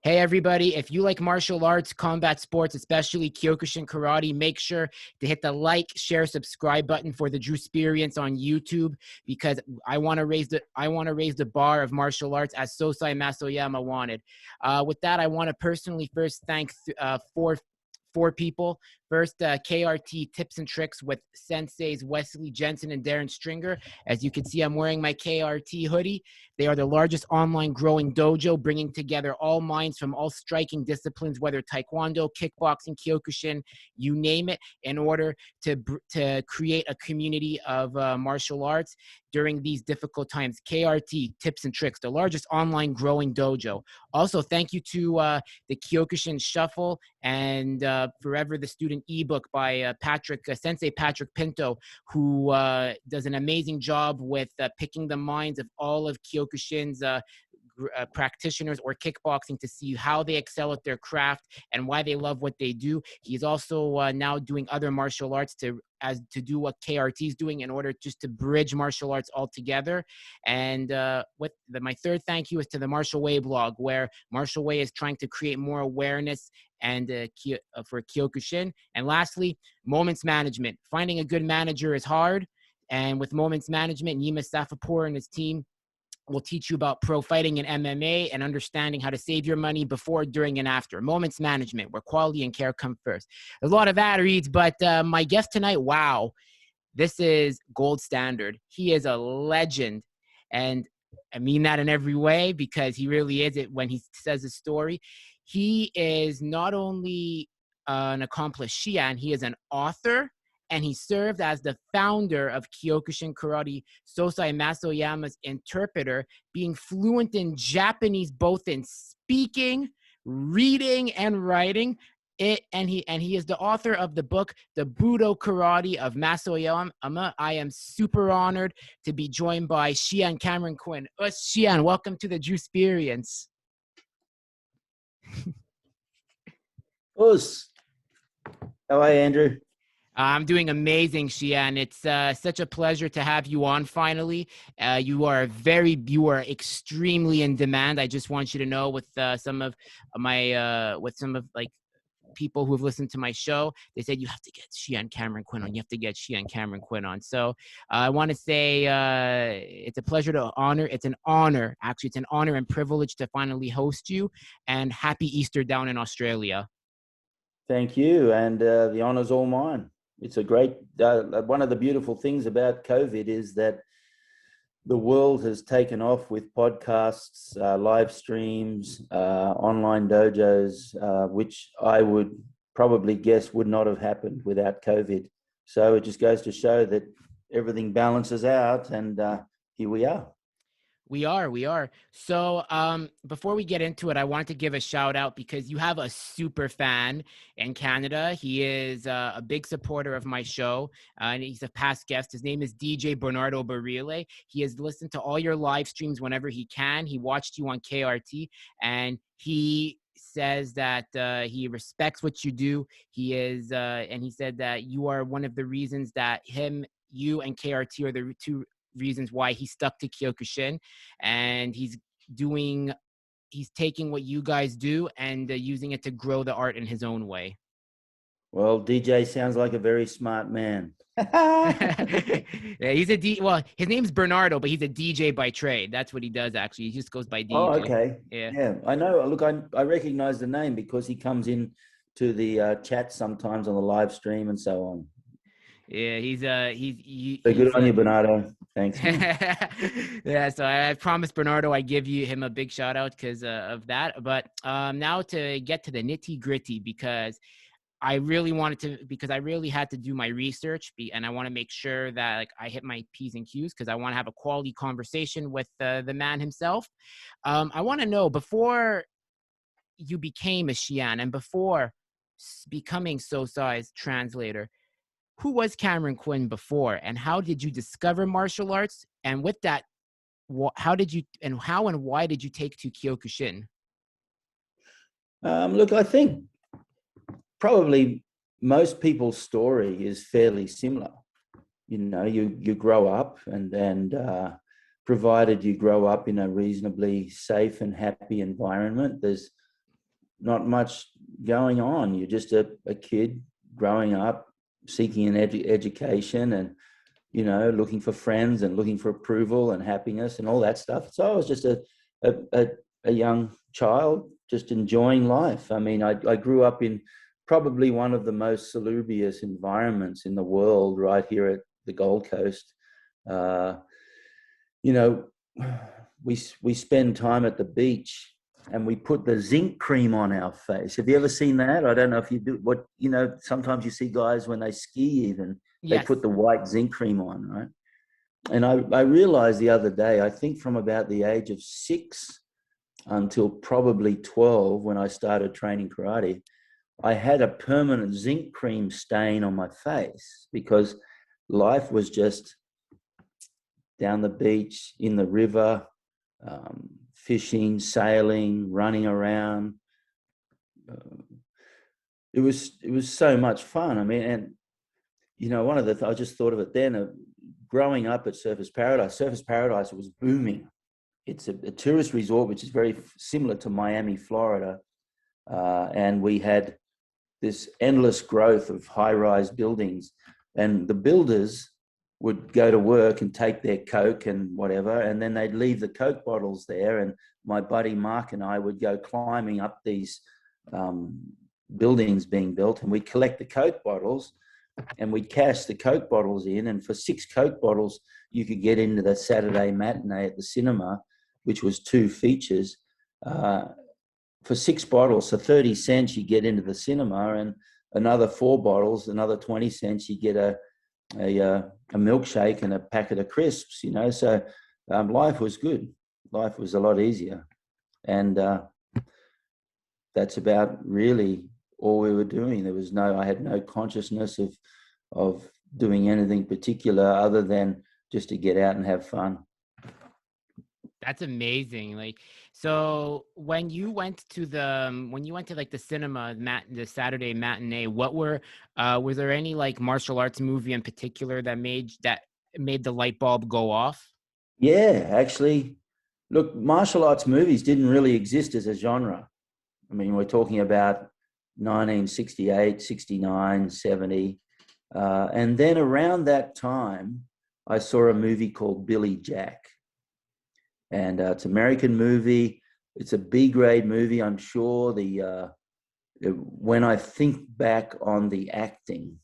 Hey, everybody. If you like martial arts, combat sports, especially Kyokushin Karate, make sure to hit the like, share, subscribe button for the Drew Experience on YouTube, because I want to raise the bar of martial arts as Sosai Oyama wanted. With that, I want to personally first thank four people. First, KRT Tips and Tricks with Senseis Wesley Jensen and Darren Stringer. As you can see, I'm wearing my KRT hoodie. They are the largest online growing dojo, bringing together all minds from all striking disciplines, whether taekwondo, kickboxing, kyokushin, you name it, in order to create a community of martial arts during these difficult times. KRT Tips and Tricks, the largest online growing dojo. Also, thank you to the Kyokushin Shuffle and Forever the Student ebook by Sensei Patrick Pinto, who does an amazing job with picking the minds of all of Kyokushin's practitioners or kickboxing to see how they excel at their craft and why they love what they do. He's also now doing other martial arts to do what KRT is doing in order just to bridge martial arts all together. And my third thank you is to the Martial Way blog, where Martial Way is trying to create more awareness and for Kyokushin. And lastly, Moments Management. Finding a good manager is hard. And with Moments Management, Nima Safapur and his team will teach you about pro fighting and MMA and understanding how to save your money before, during, and after. Moments Management, where quality and care come first. There's a lot of ad reads, but my guest tonight, wow, this is gold standard. He is a legend. And I mean that in every way, because he really is it when he says his story. He is not only an accomplished Shihan, he is an author, and he served as the founder of Kyokushin Karate, Sosai Oyama's interpreter, being fluent in Japanese both in speaking, reading, and writing. And he is the author of the book, The Budo Karate of Oyama. I am super honored to be joined by Shihan Cameron Quinn. Shihan, welcome to the Drew Experience. Us. How are you, Andrew? I'm doing amazing, Shihan. It's such a pleasure to have you on finally. You are extremely in demand. I just want you to know, with some of people who have listened to my show, they said you have to get Shihan Cameron Quinn on. You have to get Shihan Cameron Quinn on. So I want to say it's a pleasure to honor. It's an honor, actually. It's an honor and privilege to finally host you. And happy Easter down in Australia. Thank you, and the honor's all mine. It's a great, one of the beautiful things about COVID is that the world has taken off with podcasts, live streams, online dojos, which I would probably guess would not have happened without COVID. So it just goes to show that everything balances out, and here we are. We are. So before we get into it, I wanted to give a shout out because you have a super fan in Canada. He is a big supporter of my show, and he's a past guest. His name is DJ Bernardo Barile. He has listened to all your live streams whenever he can. He watched you on KRT, and he says that he respects what you do. He is, and he said that you are one of the reasons that you and KRT are the two reasons why he stuck to Kyokushin, and he's taking what you guys do and using it to grow the art in his own way. Well, DJ sounds like a very smart man. Yeah, well, his name's Bernardo, but he's a DJ by trade. That's what he does, actually. He just goes by DJ. Oh, okay. Yeah, I know. Look, I recognize the name because he comes in to the chat sometimes on the live stream and so on. Yeah, he's good on you, Bernardo. Thanks. Yeah, so I promised Bernardo I'd give him a big shout out because of that. But now to get to the nitty gritty, because I really had to do my research, and I want to make sure that I hit my P's and Q's, because I want to have a quality conversation with the man himself. I want to know, before you became a Shihan and before becoming Sosai's translator, who was Cameron Quinn before, and how did you discover martial arts? And with that, how and why did you take to Kyokushin? Look, I think probably most people's story is fairly similar. You know, you grow up, and provided you grow up in a reasonably safe and happy environment, there's not much going on. You're just a kid growing up, seeking an education and, you know, looking for friends and looking for approval and happiness and all that stuff. So I was just a young child, just enjoying life. I mean, I grew up in probably one of the most salubrious environments in the world, right here at the Gold Coast. You know, we spend time at the beach and we put the zinc cream on our face. Have you ever seen that? I don't know if you do. What, you know, sometimes you see guys when they ski even, they Yes. put the white zinc cream on, right? And I realized the other day, I think from about the age of 6 until probably 12, when I started training karate, I had a permanent zinc cream stain on my face because life was just down the beach, in the river, fishing, sailing, running around. It was so much fun. I mean, and you know, one of the I just thought of it then. Growing up at Surfers Paradise was booming. It's a tourist resort which is very similar to Miami, Florida, and we had this endless growth of high-rise buildings, and the builders would go to work and take their Coke and whatever, and then they'd leave the Coke bottles there, and my buddy Mark and I would go climbing up these buildings being built, and we'd collect the Coke bottles, and we'd cash the Coke bottles in, and for 6 Coke bottles, you could get into the Saturday matinee at the cinema, which was 2 features. For 6 bottles, so 30 cents, you get into the cinema, and another 4 bottles, another 20 cents, you get a milkshake and a packet of crisps, you know. So life was good. Life was a lot easier. And that's about really all we were doing. I had no consciousness of doing anything particular other than just to get out and have fun. That's amazing. Like, so when you went to like the cinema, the Saturday matinee, what was there any like martial arts movie in particular that made the light bulb go off? Yeah, actually, look, martial arts movies didn't really exist as a genre. I mean, we're talking about 1968, 69, 70. And then around that time, I saw a movie called Billy Jack. And it's an American movie. It's a B-grade movie, I'm sure. When I think back on the acting,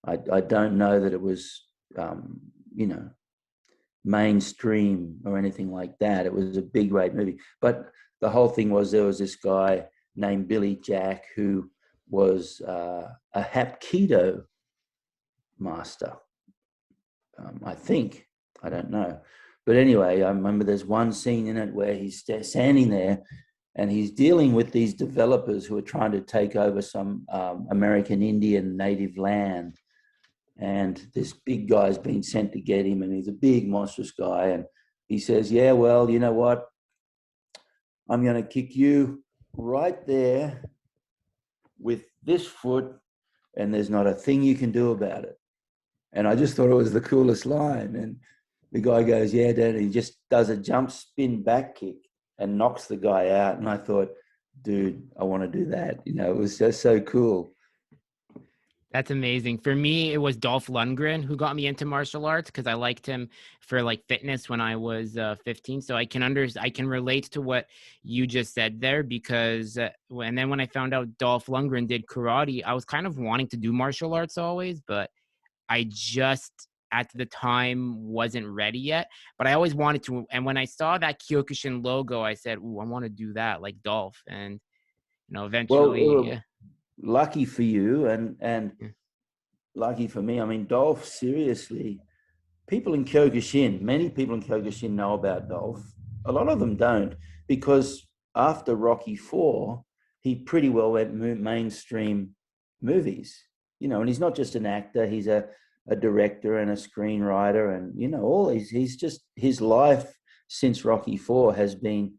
I don't know that it was, you know, mainstream or anything like that. It was a B-grade movie. But the whole thing was there was this guy named Billy Jack who was a Hapkido master, I think. I don't know. But anyway, I remember there's one scene in it where he's standing there and he's dealing with these developers who are trying to take over some American Indian native land. And this big guy's been sent to get him, and he's a big, monstrous guy. And he says, yeah, well, you know what? I'm going to kick you right there with this foot, and there's not a thing you can do about it. And I just thought it was the coolest line. And the guy goes, yeah, Dad. He just does a jump spin back kick and knocks the guy out. And I thought, dude, I want to do that. You know, it was just so cool. That's amazing. For me, it was Dolph Lundgren who got me into martial arts because I liked him for like fitness when I was 15. So I can relate to what you just said there because and then when I found out Dolph Lundgren did karate, I was kind of wanting to do martial arts always, but I just at the time wasn't ready yet. But I always wanted to. And when I saw that Kyokushin logo, I said, "Ooh, I want to do that like Dolph." And eventually, Well, lucky for you and yeah. lucky for me. I mean, Dolph, seriously, many people in Kyokushin know about Dolph. A lot of them don't, because after Rocky IV, he pretty well went mainstream movies, you know, and he's not just an actor, he's a director and a screenwriter, and, you know, he's just, his life since Rocky IV has been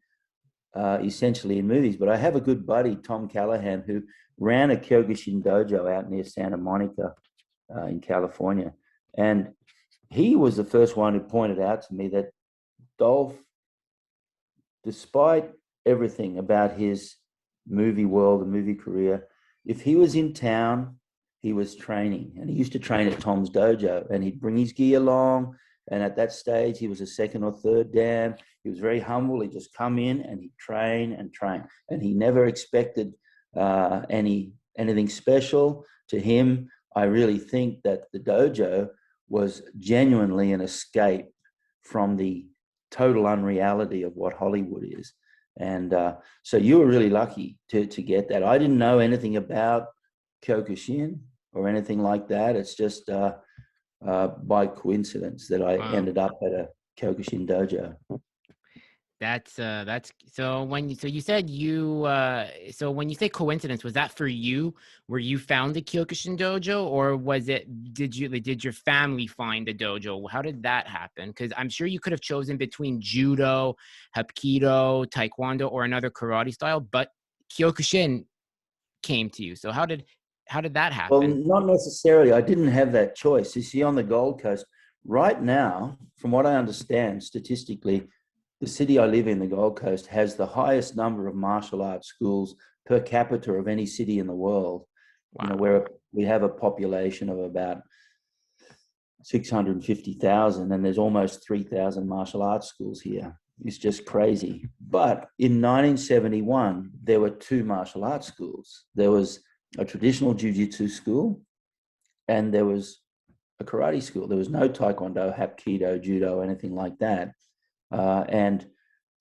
essentially in movies. But I have a good buddy, Tom Callahan, who ran a Kyokushin dojo out near Santa Monica in California. And he was the first one who pointed out to me that Dolph, despite everything about his movie world, the movie career. If he was in town, he was training, and he used to train at Tom's dojo, and he'd bring his gi along. And at that stage, he was a second or third dan. He was very humble. He'd just come in and he'd train and train, and he never expected anything special. To him, I really think that the dojo was genuinely an escape from the total unreality of what Hollywood is. And so you were really lucky to get that. I didn't know anything about Kyokushin or anything like that. It's just by coincidence that I ended up at a Kyokushin dojo. That's so you said so when you say coincidence, was that for you where you found the Kyokushin dojo, or did your family find the dojo? How did that happen? Because I'm sure you could have chosen between judo, hapkido, taekwondo, or another karate style, but Kyokushin came to you. So how did that happen? Well, not necessarily. I didn't have that choice. You see, on the Gold Coast right now, from what I understand statistically, the city I live in, the Gold Coast, has the highest number of martial arts schools per capita of any city in the world. Wow. You know, where we have a population of about 650,000, and there's almost 3,000 martial arts schools here. It's just crazy. But in 1971, there were two martial arts schools. There was a traditional jiu-jitsu school, and there was a karate school. There was no taekwondo, hapkido, judo, anything like that. And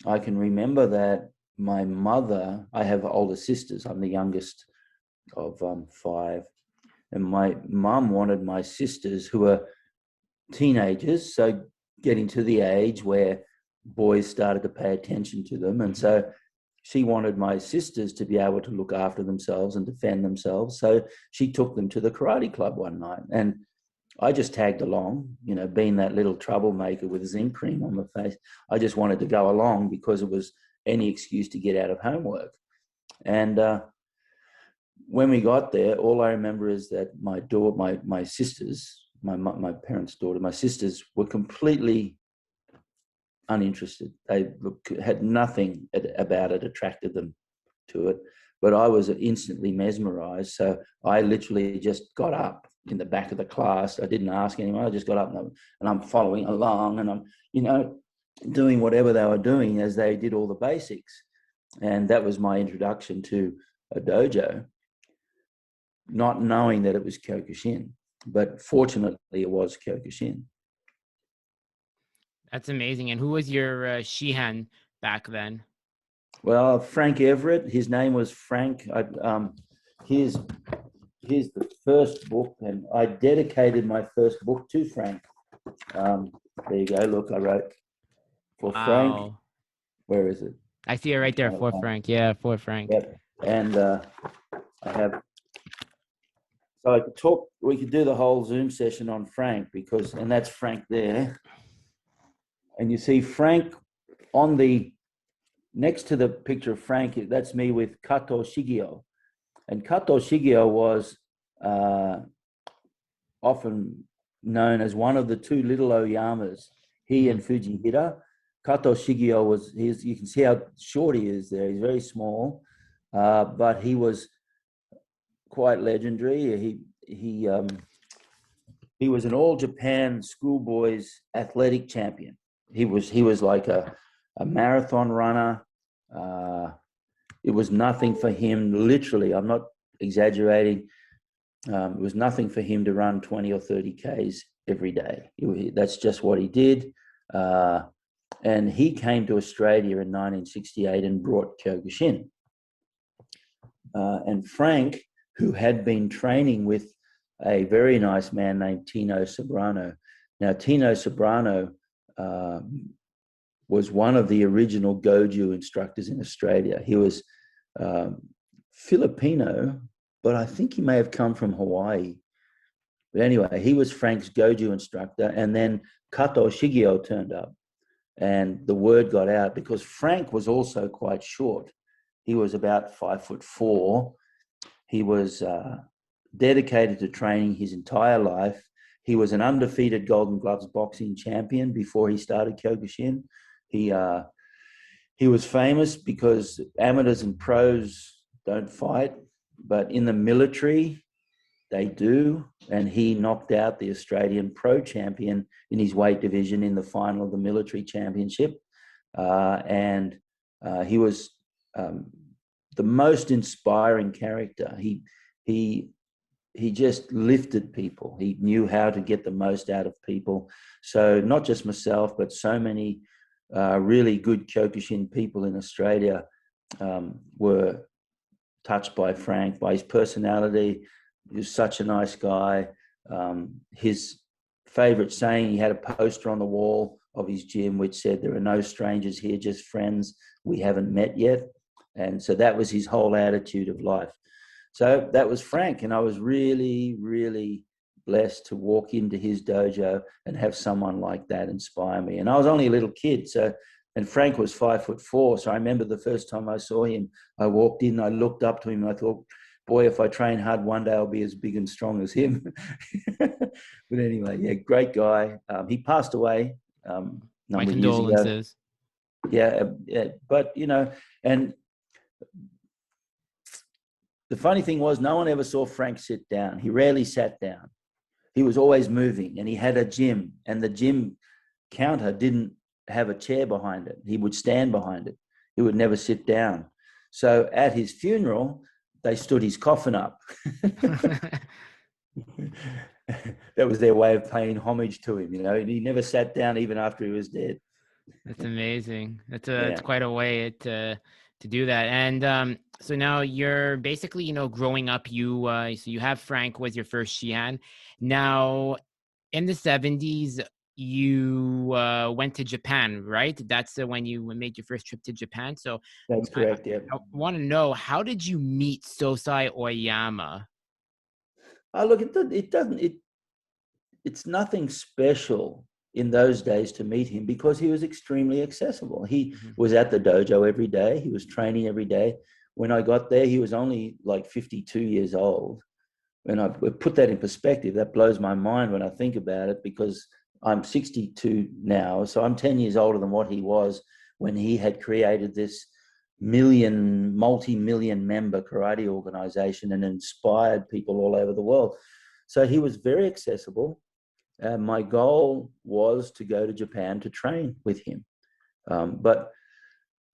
I can remember that my mother, I have older sisters. I'm the youngest of 5. And my mum wanted my sisters, who were teenagers, so getting to the age where boys started to pay attention to them. And so she wanted my sisters to be able to look after themselves and defend themselves. So she took them to the karate club one night. And I just tagged along, you know, being that little troublemaker with zinc cream on my face. I just wanted to go along because it was any excuse to get out of homework. And when we got there, all I remember is that my sisters, my parents' daughter, my sisters were completely uninterested. They had nothing about it attracted them to it. But I was instantly mesmerized. So I literally just got up in the back of the class. I didn't ask anyone. I just got up and I'm following along, and I'm, you know, doing whatever they were doing as they did all the basics. And that was my introduction to a dojo, not knowing that it was Kyokushin. But fortunately, it was Kyokushin. That's amazing. And who was your Shihan back then? Well, Frank Everett. His name was Frank. Here's the first book, and I dedicated my first book to Frank. There you go. Look, I wrote for Frank. Wow. Where is it? I see it right there. For Frank. Yeah, for Frank. Yep. And I have. So I could talk. We could do the whole Zoom session on Frank and that's Frank there. And you see Frank on the next to the picture of Frank. That's me with Kato Shigeo. And Kato Shigeo was often known as one of the two little Oyamas, he and Fujihira. Kato Shigeo you can see how short he is there. He's very small, but he was quite legendary. He was an all Japan schoolboys athletic champion. He was like a marathon runner. It was nothing for him, literally, I'm not exaggerating. It was nothing for him to run 20 or 30 Ks every day. That's just what he did. And he came to Australia in 1968 and brought Kyokushin. And Frank, who had been training with a very nice man named Tino Sobrano. Now, Tino Sobrano was one of the original Goju instructors in Australia. He was Filipino, but I think he may have come from Hawaii. But anyway, he was Frank's Goju instructor, and then Kato Shigeo turned up, and the word got out because Frank was also quite short. He was about 5'4". He was dedicated to training his entire life. He was an undefeated Golden Gloves boxing champion before he started Kyokushin. He was famous because amateurs and pros don't fight, but in the military, they do. And he knocked out the Australian pro champion in his weight division in the final of the military championship. And he was the most inspiring character. He just lifted people. He knew how to get the most out of people. So not just myself, but so many really good Kyokushin people in Australia were touched by Frank, by his personality. He was such a nice guy. His favorite saying, he had a poster on the wall of his gym which said, "There are no strangers here, just friends we haven't met yet." And so that was his whole attitude of life. So that was Frank, and I was really, really blessed to walk into his dojo and have someone like that inspire me. And I was only a little kid, and Frank was 5'4". So I remember the first time I saw him, I walked in, I looked up to him, and I thought, boy, if I train hard, one day I'll be as big and strong as him. But anyway, yeah, great guy. He passed away My number of years ago. condolences. Yeah, but and the funny thing was, no one ever saw Frank sit down. He rarely sat down. He was always moving, and he had a gym, and the gym counter didn't have a chair behind it. He would stand behind it. He would never sit down. So at his funeral, they stood his coffin up. That was their way of paying homage to him. He never sat down even after he was dead. That's amazing. That's quite a way to do that. And so now you're basically, growing up, so you have Frank was your first Shihan. Now in the 70s, you went to Japan, right? That's when you made your first trip to Japan. So that's correct. Yeah. I want to know, how did you meet Sosai Oyama? Look, it's nothing special in those days to meet him because he was extremely accessible. He was at the dojo every day. He was training every day. When I got there, he was only like 52 years old. When I put that in perspective, that blows my mind when I think about it, because I'm 62 now. So I'm 10 years older than what he was when he had created this multi-million member karate organization and inspired people all over the world. So he was very accessible. My goal was to go to Japan to train with him. But,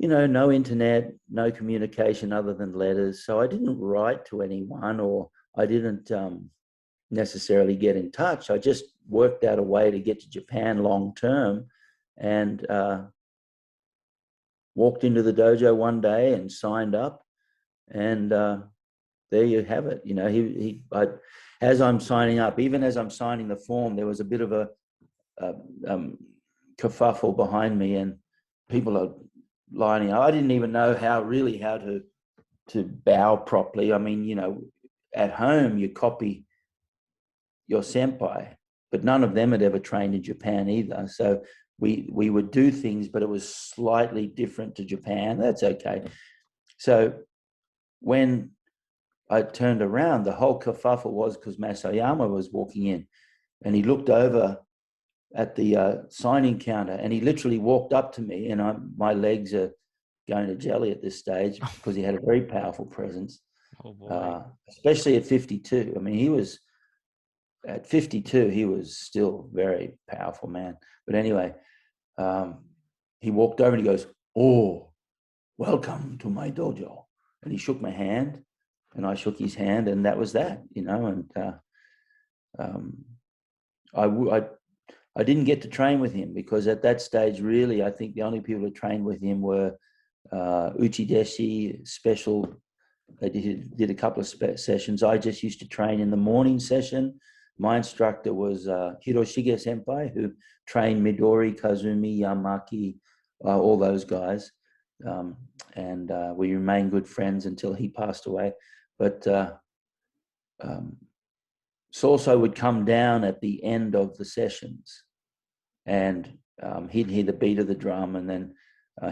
no internet, no communication other than letters. So I didn't write to anyone, or I didn't necessarily get in touch. I just worked out a way to get to Japan long term, and walked into the dojo one day and signed up. And there you have it. As I'm signing up, even as I'm signing the form, there was a bit of a kerfuffle behind me, and people are lining up. I didn't even know how to bow properly. I mean, at home you copy your senpai, but none of them had ever trained in Japan either. So we would do things, but it was slightly different to Japan. That's okay. So when I turned around, the whole kerfuffle was because Masayama was walking in, and he looked over at the signing counter, and he literally walked up to me, and my legs are going to jelly at this stage because he had a very powerful presence. Oh boy. Especially at 52. I mean, at 52, he was still very powerful, man. But anyway, he walked over and he goes, "Oh, welcome to my dojo." And he shook my hand, and I shook his hand, and that was that, and I didn't get to train with him because at that stage, really, I think the only people who trained with him were Uchideshi special. They did a couple of sessions. I just used to train in the morning session. My instructor was Hiroshige senpai, who trained Midori, Kazumi, Yamaki, all those guys. And we remained good friends until he passed away. But Sosai would come down at the end of the sessions, and he'd hear the beat of the drum, and then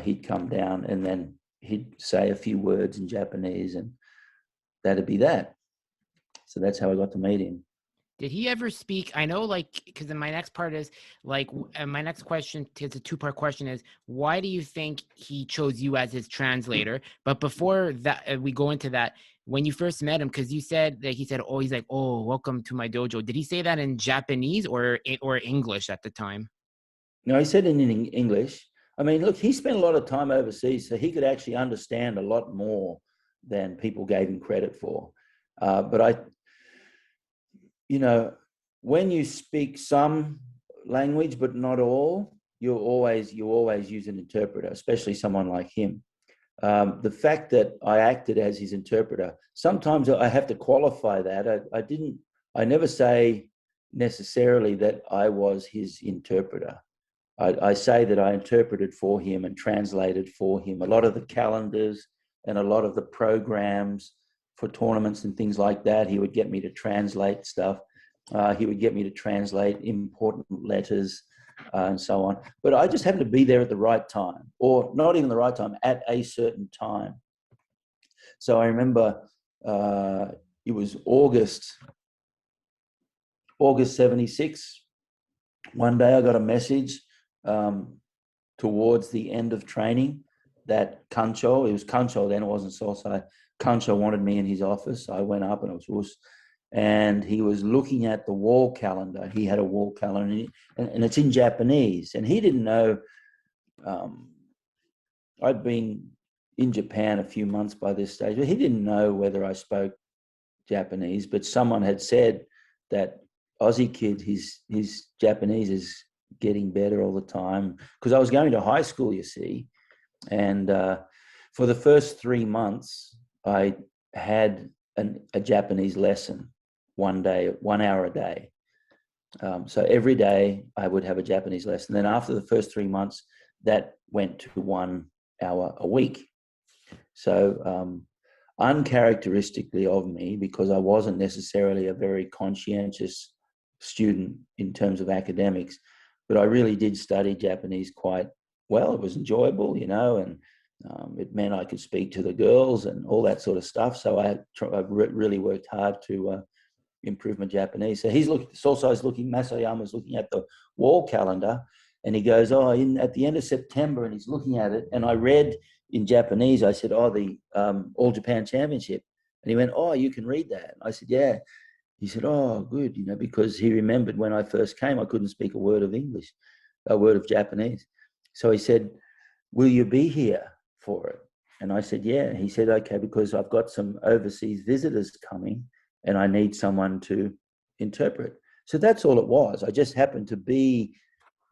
he'd come down, and then he'd say a few words in Japanese, and that'd be that. So that's how I got to meet him. Did he ever speak? I know, like, because my next part is like, my next question, it's a two-part question, is why do you think he chose you as his translator? But before that, we go into that, when you first met him, because you said that he said, oh, he's like, oh, welcome to my dojo. Did he say that in Japanese or English at the time? No, he said it in English. I mean, look, he spent a lot of time overseas, so he could actually understand a lot more than people gave him credit for. But when you speak some language but not all, you always use an interpreter, especially someone like him. The fact that I acted as his interpreter, sometimes I have to qualify that. I never say necessarily that I was his interpreter. I say that I interpreted for him and translated for him a lot of the calendars and a lot of the programs for tournaments and things like that. He would get me to translate stuff. He would get me to translate important letters and so on. But I just happened to be there at the right time, or not even the right time, at a certain time. So I remember it was August 76. One day I got a message towards the end of training that Kancho, it was Kancho then, it wasn't Sosai, Kancho wanted me in his office. I went up and it was, and he was looking at the wall calendar. He had a wall calendar and it's in Japanese. And he didn't know, I'd been in Japan a few months by this stage, but he didn't know whether I spoke Japanese, but someone had said that Aussie kid, his Japanese is getting better all the time, because I was going to high school, you see. And for the first 3 months, I had a Japanese lesson 1 hour a day. So every day I would have a Japanese lesson. Then after the first 3 months, that went to 1 hour a week. So uncharacteristically of me, because I wasn't necessarily a very conscientious student in terms of academics, but I really did study Japanese quite well. It was enjoyable, and it meant I could speak to the girls and all that sort of stuff. So I really worked hard to improve my Japanese. So Masayama's looking at the wall calendar, and he goes, at the end of September, and he's looking at it. And I read in Japanese, I said, the All Japan Championship. And he went, you can read that. I said, yeah. He said, good, because he remembered when I first came, I couldn't speak a word of English, a word of Japanese. So he said, will you be here for it? And I said, yeah. He said, okay, because I've got some overseas visitors coming and I need someone to interpret. So that's all it was. I just happened to be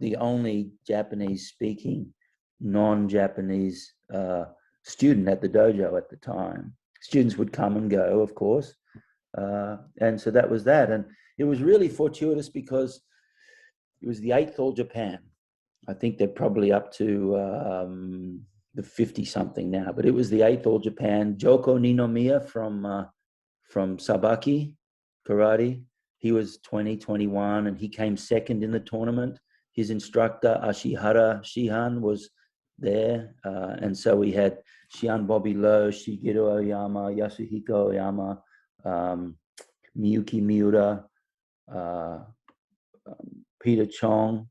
the only Japanese-speaking, non-Japanese student at the dojo at the time. Students would come and go, of course. And so that was that. And it was really fortuitous because it was the 8th All Japan. I think they're probably up to the 50-something now, but it was the 8th All Japan. Joko Ninomiya from Sabaki Karate, he was 21, and he came second in the tournament. His instructor, Ashihara Shihan, was there. And so we had Shihan Bobby Lowe, Shigeru Oyama, Yasuhiko Oyama, Miyuki Miura, Peter Chong,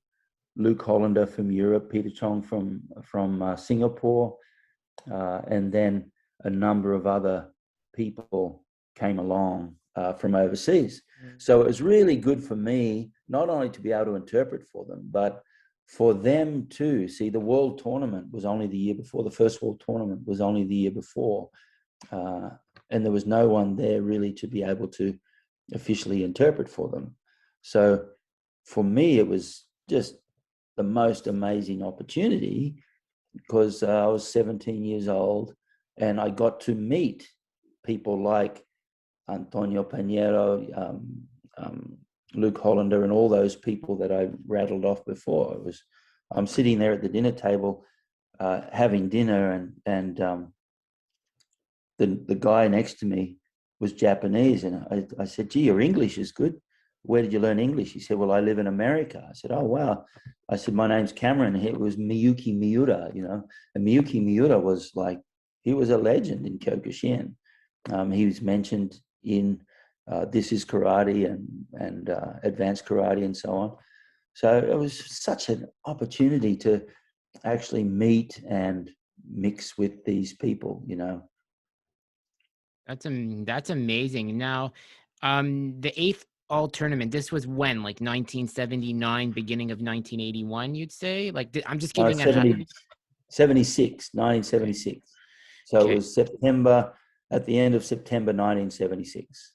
Luke Hollander from Europe, Peter Chong from Singapore, and then a number of other people came along from overseas. So it was really good for me, not only to be able to interpret for them, but for them too. See, the World Tournament was only the year before. The first World Tournament was only the year before. And there was no one there really to be able to officially interpret for them. So for me, it was just the most amazing opportunity, because I was 17 years old and I got to meet people like Antonio Pinheiro, Luke Hollander, and all those people that I rattled off before. I'm sitting there at the dinner table having dinner, and the guy next to me was Japanese, and I said, gee, your English is good. Where did you learn English? He said, well, I live in America. I said, oh, wow. I said, my name's Cameron. It was Miyuki Miura, and Miyuki Miura he was a legend in Kyokushin. He was mentioned in this is karate and advanced karate and so on. So it was such an opportunity to actually meet and mix with these people, you know. That's amazing. Now, the eighth all tournament. This was when, like 1979, beginning of 1981. You'd say, like I'm just No, giving it. 76, Okay. 1976. So it Okay. was September, at the end of September 1976.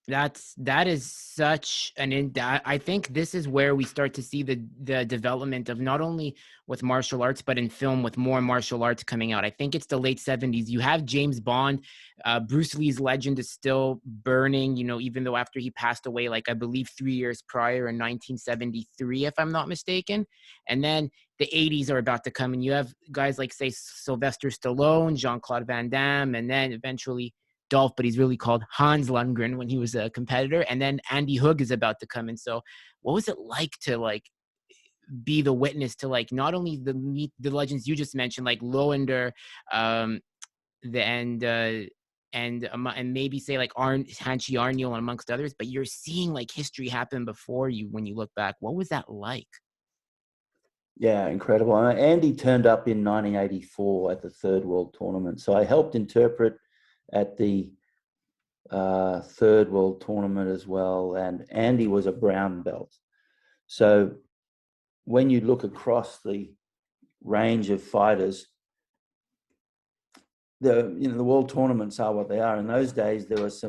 That is such an I think this is where we start to see the development of not only with martial arts but in film, with more martial arts coming out. I think it's the late 70s. You have James Bond. Bruce Lee's legend is still burning, you know, even though after he passed away, like I believe 3 years prior in 1973, if I'm not mistaken. And then the 80s are about to come, and you have guys like, say, Sylvester Stallone, Jean-Claude Van Damme, and then eventually Dolph, but he's really called Hans Lundgren when he was a competitor. And then Andy Hoog is about to come in. So what was it like to like be the witness to like not only the legends you just mentioned, like Lowinder, the and maybe say like Hanshi Arniel and amongst others, but you're seeing like history happen before you when you look back. What was that like? Yeah, incredible. Andy turned up in 1984 at the Third World Tournament. So I helped interpret at the Third World Tournament as well. And Andy was a brown belt. So when you look across the range of fighters, the world tournaments are what they are. In those days, there was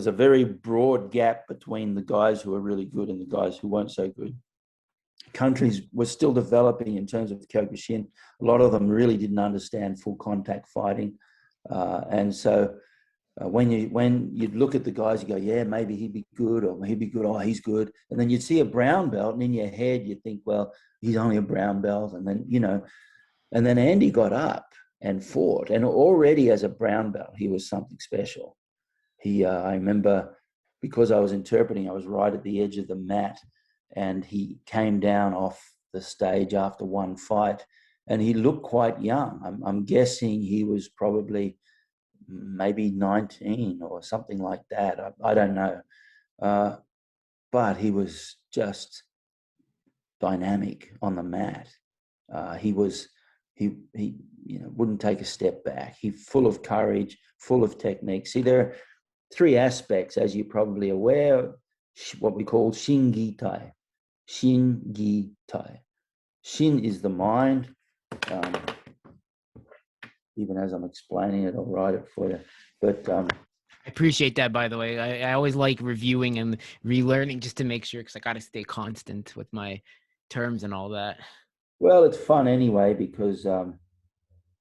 a very broad gap between the guys who were really good and the guys who weren't so good. Countries were still developing in terms of Kyokushin. A lot of them really didn't understand full contact fighting. And so when you'd look at the guys, you go, yeah, maybe he'd be good, or he'd be good, oh, he's good. And then you'd see a brown belt, and in your head, you'd think, well, he's only a brown belt. And then, and then Andy got up and fought. And already as a brown belt, he was something special. I remember, because I was interpreting, I was right at the edge of the mat, and he came down off the stage after one fight, and he looked quite young. I'm guessing he was probably maybe 19 or something like that. I don't know. But he was just dynamic on the mat. He wouldn't take a step back. He's full of courage, full of technique. See, there are three aspects, as you're probably aware, what we call shingitai. Shingitai. Shin is the mind. Even as I'm explaining it, I'll write it for you. But I appreciate that, by the way. I always like reviewing and relearning just to make sure, because I got to stay constant with my terms and all that. Well, it's fun anyway, because, so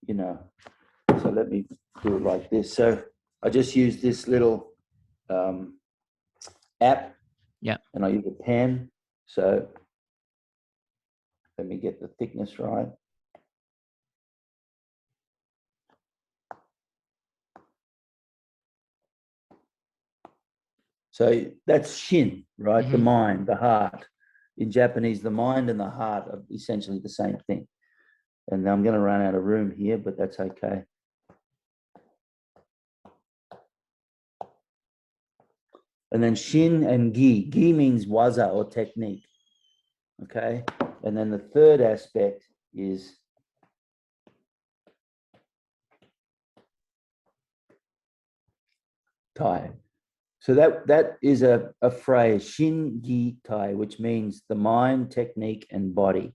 let me do it like this. So I just use this little app. Yeah. And I use a pen. So let me get the thickness right. So that's shin, right? Mm-hmm. The mind, the heart. In Japanese, the mind and the heart are essentially the same thing. And I'm going to run out of room here, but that's okay. And then shin and gi. Gi means waza, or technique. Okay. And then the third aspect is tai. So that is a phrase, shin, gi, tai, which means the mind, technique, and body.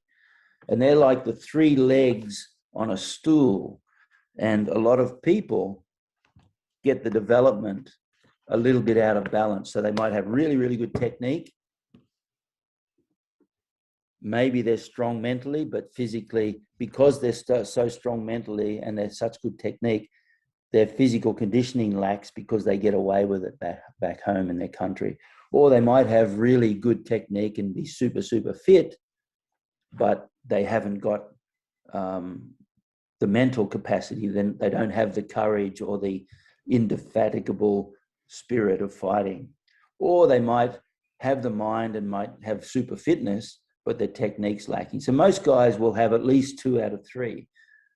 And they're like the three legs on a stool. And a lot of people get the development a little bit out of balance. So they might have really, really good technique. Maybe they're strong mentally, but physically, because they're so strong mentally and they're such good technique, their physical conditioning lacks because they get away with it back home in their country. Or they might have really good technique and be super, super fit, but they haven't got the mental capacity. Then they don't have the courage or the indefatigable spirit of fighting. Or they might have the mind and might have super fitness, but their technique's lacking. So most guys will have at least 2 out of 3.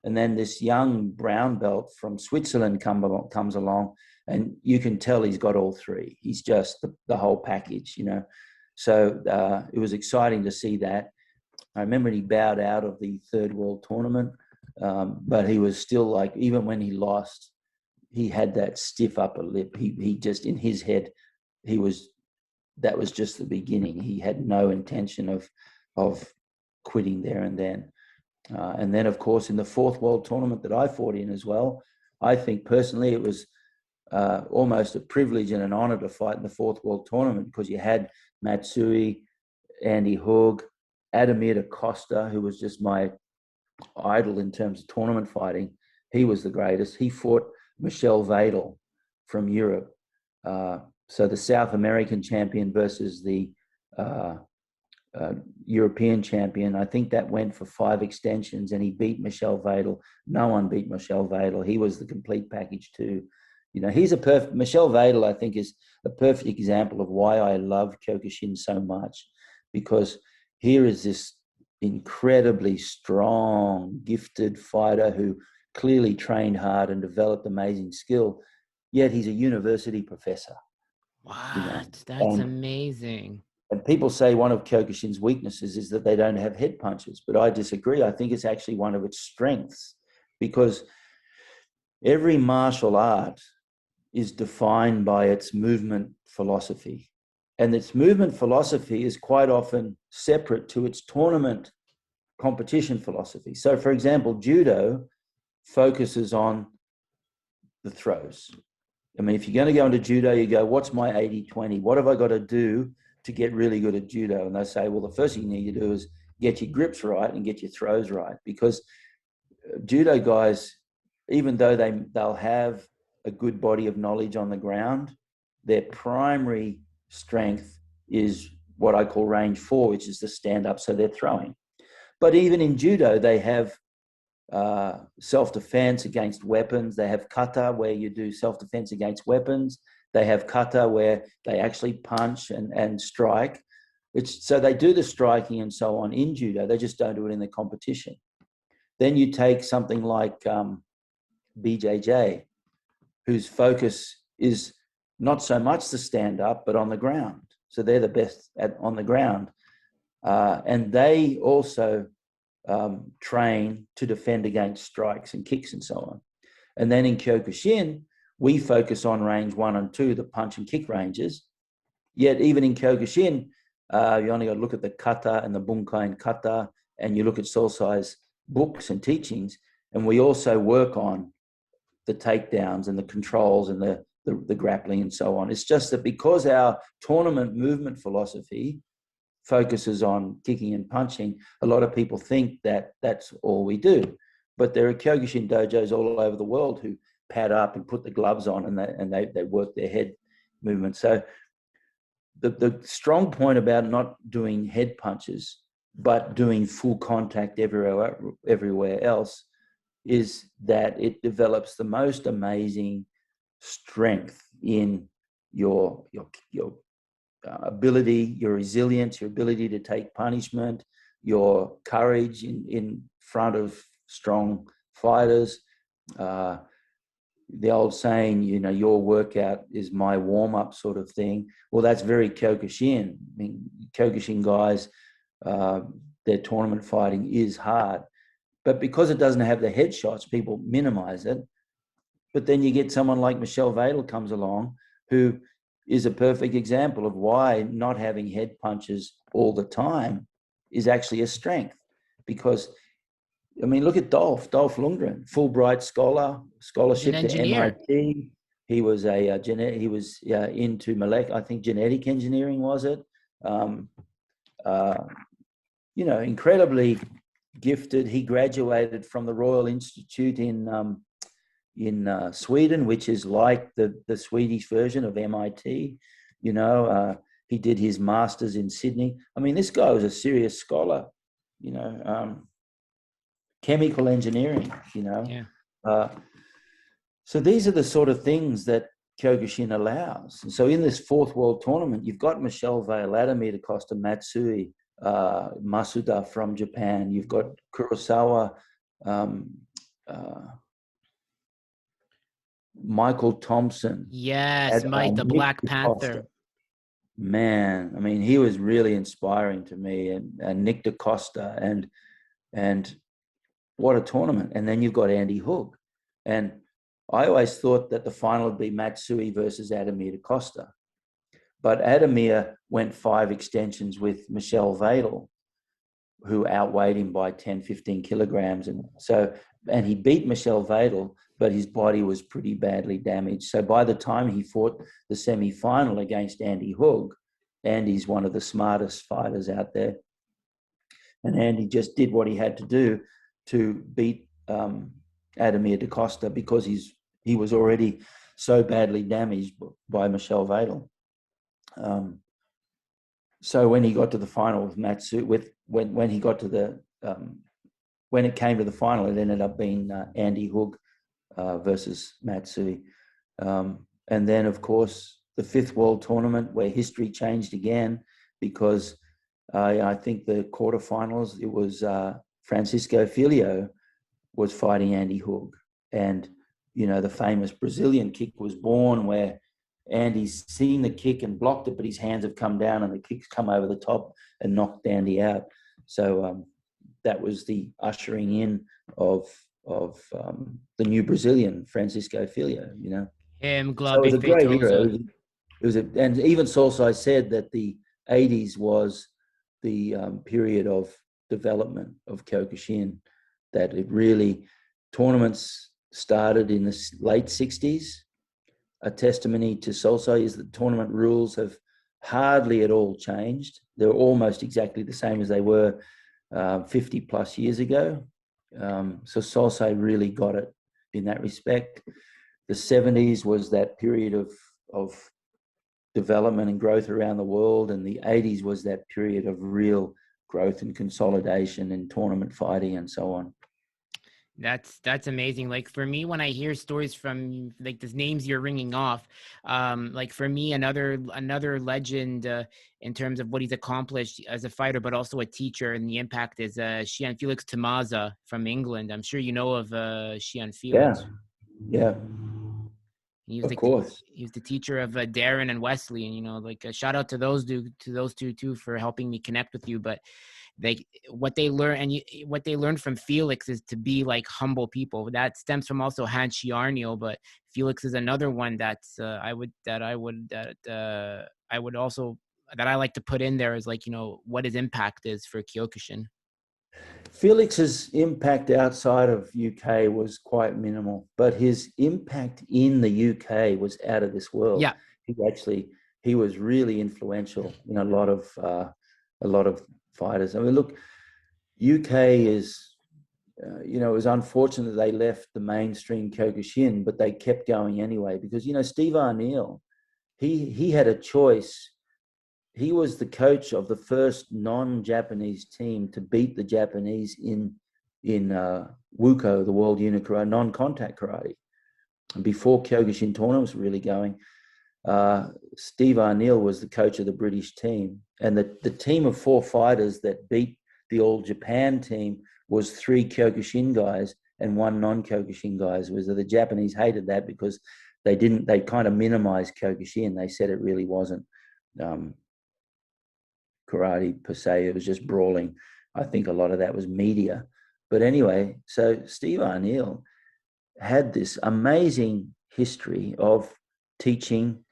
And then this young brown belt from Switzerland comes along, and you can tell he's got all three. He's just the whole package, you know. So it was exciting to see that. I remember he bowed out of the third world tournament, but he was still like, even when he lost, he had that stiff upper lip. He just, in his head, that was just the beginning. He had no intention of quitting there and then. And then, of course, in the fourth world tournament that I fought in as well, I think personally it was almost a privilege and an honor to fight in the fourth world tournament, because you had Matsui, Andy Hug, Adamir da Costa, who was just my idol in terms of tournament fighting. He was the greatest. He fought Michel Vadel from Europe. So the South American champion versus the European champion. I think that went for 5 extensions, and he beat Michel Vadel. No one beat Michel Vadel. He was the complete package too. You know, Michel Vadel, I think, is a perfect example of why I love Kyokushin so much, because here is this incredibly strong, gifted fighter who clearly trained hard and developed amazing skill, yet he's a university professor. What? You know? That's amazing. And people say one of Kyokushin's weaknesses is that they don't have head punches, but I disagree. I think it's actually one of its strengths, because every martial art is defined by its movement philosophy. And its movement philosophy is quite often separate to its tournament competition philosophy. So, for example, judo focuses on the throws. I mean, if you're going to go into judo, you go, what's my 80-20? What have I got to do to get really good at judo? And they say, well, the first thing you need to do is get your grips right and get your throws right, because judo guys, even though they'll have a good body of knowledge on the ground, their primary strength is what I call range 4, which is the stand up, so they're throwing. But even in judo, they have self-defense against weapons. They have kata, where you do self-defense against weapons. They have kata, where they actually punch and strike. So they do the striking and so on in judo. They just don't do it in the competition. Then you take something like BJJ, whose focus is not so much the stand-up, but on the ground. So they're the best on the ground. And they also train to defend against strikes and kicks and so on. And then in Kyokushin, we focus on range 1 and 2, the punch and kick ranges. Yet even in Kyokushin, you only got to look at the kata and the bunkai and kata, and you look at Sosai's books and teachings, and we also work on the takedowns and the controls and the grappling and so on. It's just that because our tournament movement philosophy focuses on kicking and punching, a lot of people think that that's all we do. But there are Kyokushin dojos all over the world who pad up and put the gloves on, and they work their head movement. So the strong point about not doing head punches but doing full contact everywhere else is that it develops the most amazing strength in your ability, your resilience, your ability to take punishment, your courage in front of strong fighters. The old saying, you know, your workout is my warm-up sort of thing. Well, that's very Kyokushin. I mean, Kyokushin guys, their tournament fighting is hard. But because it doesn't have the headshots, people minimize it. But then you get someone like Michel Vadel comes along, who is a perfect example of why not having head punches all the time is actually a strength. Because, I mean, look at Dolph Lundgren, Fulbright scholarship to MIT. He was into genetic engineering, was it? You know, incredibly gifted. He graduated from the Royal Institute in Sweden, which is like the Swedish version of MIT. You know, he did his master's in Sydney. I mean, this guy was a serious scholar. You know, chemical engineering. You know, yeah. So these are the sort of things that Kyokushin allows. And so in this fourth world tournament, you've got Michel Vadel, Adamir da Costa, Matsui, Masuda from Japan. You've got Kurosawa, Michael Thompson. Yes, Had, Mike, the Nick Black DaCosta. Panther. Man, I mean, he was really inspiring to me, and Nick DaCosta, and what a tournament. And then you've got Andy Hook. And I always thought that the final would be Matsui versus Ademir DaCosta. But Ademir went 5 extensions with Michel Vadel, who outweighed him by 10, 15 kilograms. And he beat Michel Vadel, but his body was pretty badly damaged. So by the time he fought the semi-final against Andy Hook, Andy's one of the smartest fighters out there. And Andy just did what he had to do to beat Ademir DaCosta, because he was already so badly damaged by Michel Vadel. So when he got to the final with Matsu, when he got to the when it came to the final, it ended up being Andy Hook versus Matsui. And then, of course, the 5th World Tournament, where history changed again, because I think the quarterfinals, it was Francisco Filho was fighting Andy Hook. And, the famous Brazilian kick was born, where Andy's seen the kick and blocked it, but his hands have come down and the kick's come over the top and knocked Andy out. So that was the ushering in of the new Brazilian, Francisco Filho, Him, So it was Glabe a great era. Feitosa. And even Sosai said that the 80s was the period of development of Kyokushin, that it really, tournaments started in the late 60s. A testimony to Sosai is that tournament rules have hardly at all changed. They're almost exactly the same as they were 50 plus years ago. So Sosai really got it in that respect. The 70s was that period of development and growth around the world, and the 80s was that period of real growth and consolidation and tournament fighting and so on. That's amazing. Like for me, when I hear stories from like the names you're ringing off, like for me, another legend in terms of what he's accomplished as a fighter, but also a teacher, and the impact is Shihan Felix Tamaza from England. I'm sure you know of Shihan Felix. Yeah. He was Of like course. he was the teacher of Darren and Wesley, and like a shout out to those two too for helping me connect with you. But what they learned from Felix is to be like humble people. That stems from also Hans Chiarnio, but Felix is another one that's I like to put in there is like, what his impact is for Kyokushin. Felix's impact outside of UK was quite minimal, but his impact in the UK was out of this world. Yeah. He was really influential in a lot of fighters. I mean, look, UK is, it was unfortunate that they left the mainstream Kyokushin, but they kept going anyway, because, Steve Arneal, he had a choice. He was the coach of the first non-Japanese team to beat the Japanese in WUKO, the World Unit Karate, non-contact karate. And before Kyokushin tournaments were really going, Steve Arneal was the coach of the British team. And the team of 4 fighters that beat the All Japan team was 3 Kyokushin guys and 1 non-Kyokushin guys. The Japanese hated that because they kind of minimized Kyokushin. They said it really wasn't karate per se. It was just brawling. I think a lot of that was media. But anyway, so Steve Arneal had this amazing history of teaching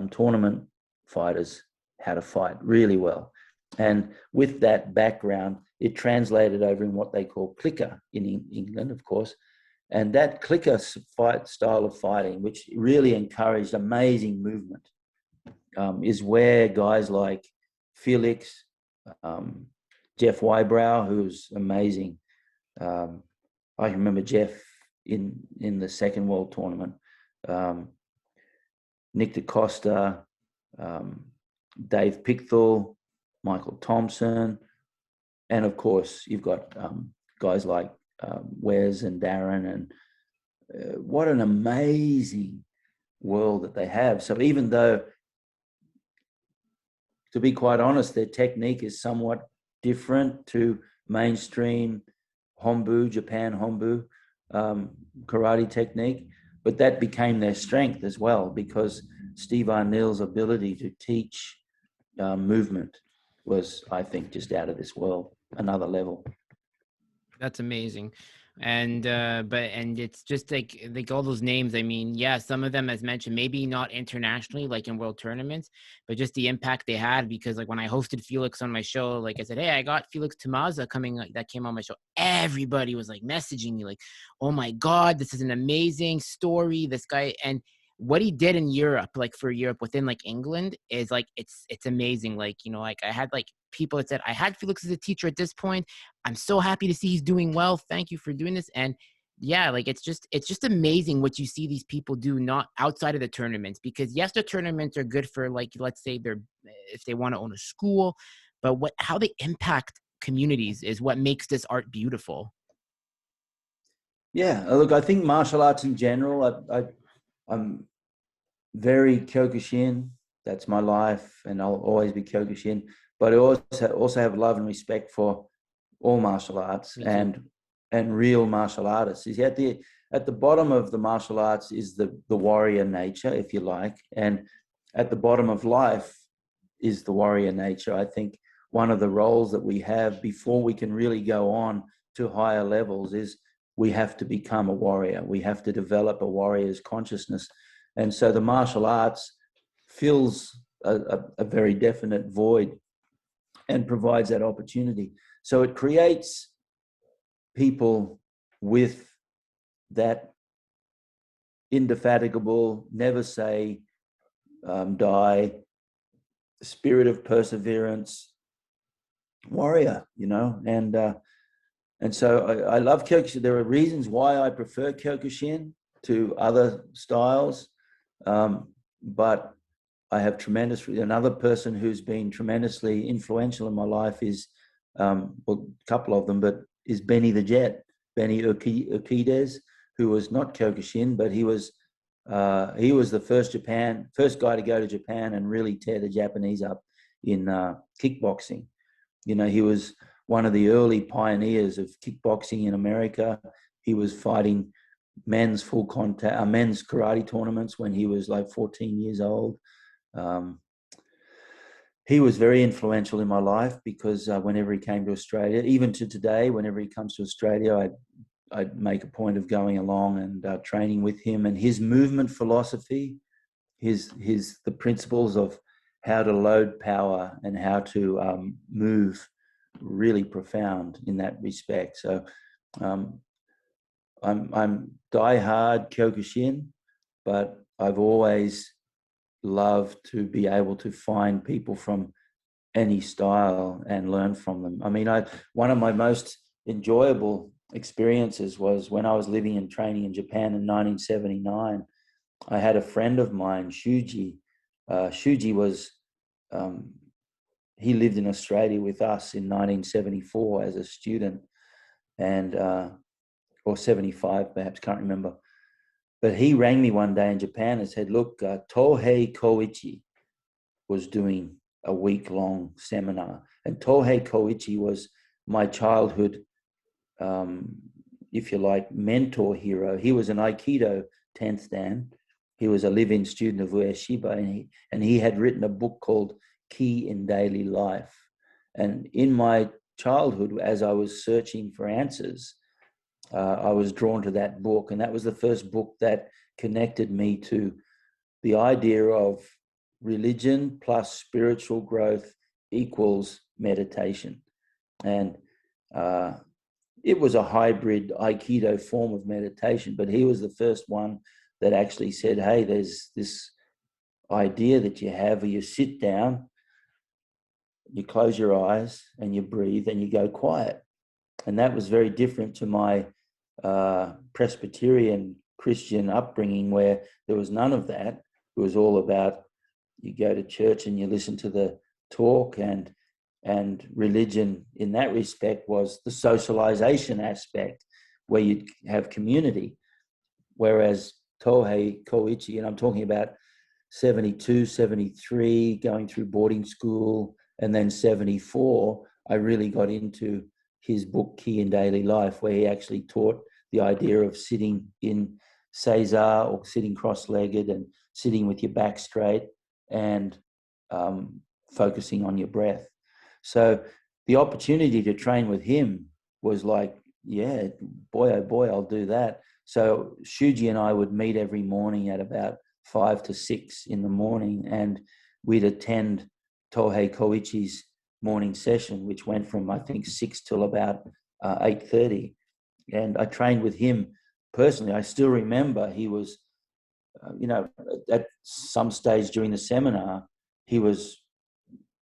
tournament fighters how to fight really well. And with that background, it translated over in what they call clicker in England, of course. And that clicker fight style of fighting, which really encouraged amazing movement, is where guys like Felix, Jeff Wybrow, who's amazing. I remember Jeff in the Second World Tournament. Nick DaCosta, Dave Pickthall, Michael Thompson, and of course you've got guys like Wes and Darren, and what an amazing world that they have. So even though, to be quite honest, their technique is somewhat different to mainstream Hombu, Japan Hombu, karate technique, but that became their strength as well, because Steve Arneill's ability to teach movement was, I think, just out of this world, another level. That's amazing. And and it's just like all those names. I mean, yeah, some of them, as mentioned, maybe not internationally, like in world tournaments, but just the impact they had. Because like when I hosted Felix on my show, like I said, hey, I got Felix Tamaza coming, like that came on my show. Everybody was like messaging me, like, oh my God, this is an amazing story. This guy, and what he did in Europe, like for Europe within like England, is like it's amazing. Like, you know, like I had like people that said, I had Felix as a teacher at this point. I'm so happy to see he's doing well. Thank you for doing this. And yeah, like it's just amazing what you see these people do, not outside of the tournaments, because yes, the tournaments are good for, like, let's say they're, if they want to own a school, but how they impact communities is what makes this art beautiful. Yeah, look, I think martial arts in general, I'm very Kyokushin. That's my life, and I'll always be Kyokushin. But I also have love and respect for all martial arts and real martial artists. Is at the bottom of the martial arts is the warrior nature, if you like, and at the bottom of life is the warrior nature. I think one of the roles that we have before we can really go on to higher levels is we have to become a warrior. We have to develop a warrior's consciousness. And so the martial arts fills a very definite void and provides that opportunity. So it creates people with that indefatigable, never say die, spirit of perseverance, warrior, you know. And so I love Kyokushin. There are reasons why I prefer Kyokushin to other styles, but I have another person who's been tremendously influential in my life is, well, a couple of them, but is Benny the Jet, Benny Urquidez, who was not Kyokushin, but he was the first guy to go to Japan and really tear the Japanese up in kickboxing. You know, he was one of the early pioneers of kickboxing in America. He was fighting men's full contact, men's karate tournaments when he was like 14 years old. He was very influential in my life because whenever he came to Australia, even to today, whenever he comes to Australia, I'd make a point of going along and training with him. And his movement philosophy, the principles of how to load power and how to move, really profound in that respect. So I'm diehard Kyokushin, but I've always loved to be able to find people from any style and learn from them. I mean, one of my most enjoyable experiences was when I was living and training in Japan in 1979. I had a friend of mine, Shuji. Shuji was, he lived in Australia with us in 1974 as a student, and or 75 perhaps, can't remember. But he rang me one day in Japan and said, look, Tohei Koichi was doing a week-long seminar. And Tohei Koichi was my childhood, if you like, mentor hero. He was an Aikido 10th Dan. He was a live-in student of Ueshiba, and he had written a book called Key in Daily Life. And in my childhood, as I was searching for answers, I was drawn to that book, and that was the first book that connected me to the idea of religion plus spiritual growth equals meditation. And it was a hybrid Aikido form of meditation, but he was the first one that actually said, hey, there's this idea that you have where you sit down, you close your eyes and you breathe and you go quiet. And that was very different to my Presbyterian Christian upbringing, where there was none of that. It was all about, you go to church and you listen to the talk, and religion in that respect was the socialization aspect where you'd have community. Whereas Tohei Koichi, and I'm talking about 72, 73, going through boarding school, and then 74, I really got into his book, Key in Daily Life, where he actually taught the idea of sitting in Seiza or sitting cross-legged and sitting with your back straight and focusing on your breath. So the opportunity to train with him was like, yeah, boy, oh boy, I'll do that. So Shuji and I would meet every morning at about 5 to 6 in the morning, and we'd attend Tohei Koichi's morning session, which went from, I think, 6 till about 8:30. And I trained with him personally. I still remember he was, at some stage during the seminar, he was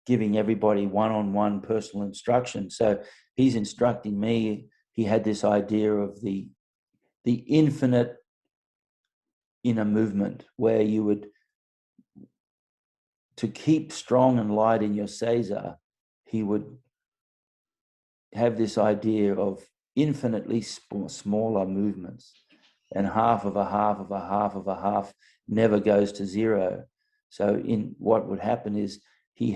giving everybody one-on-one personal instruction. So he's instructing me. He had this idea of the infinite inner movement, where you would, to keep strong and light in your Seiza, he would have this idea of infinitely smaller movements, and half of a half of a half of a half never goes to zero. So in what would happen is he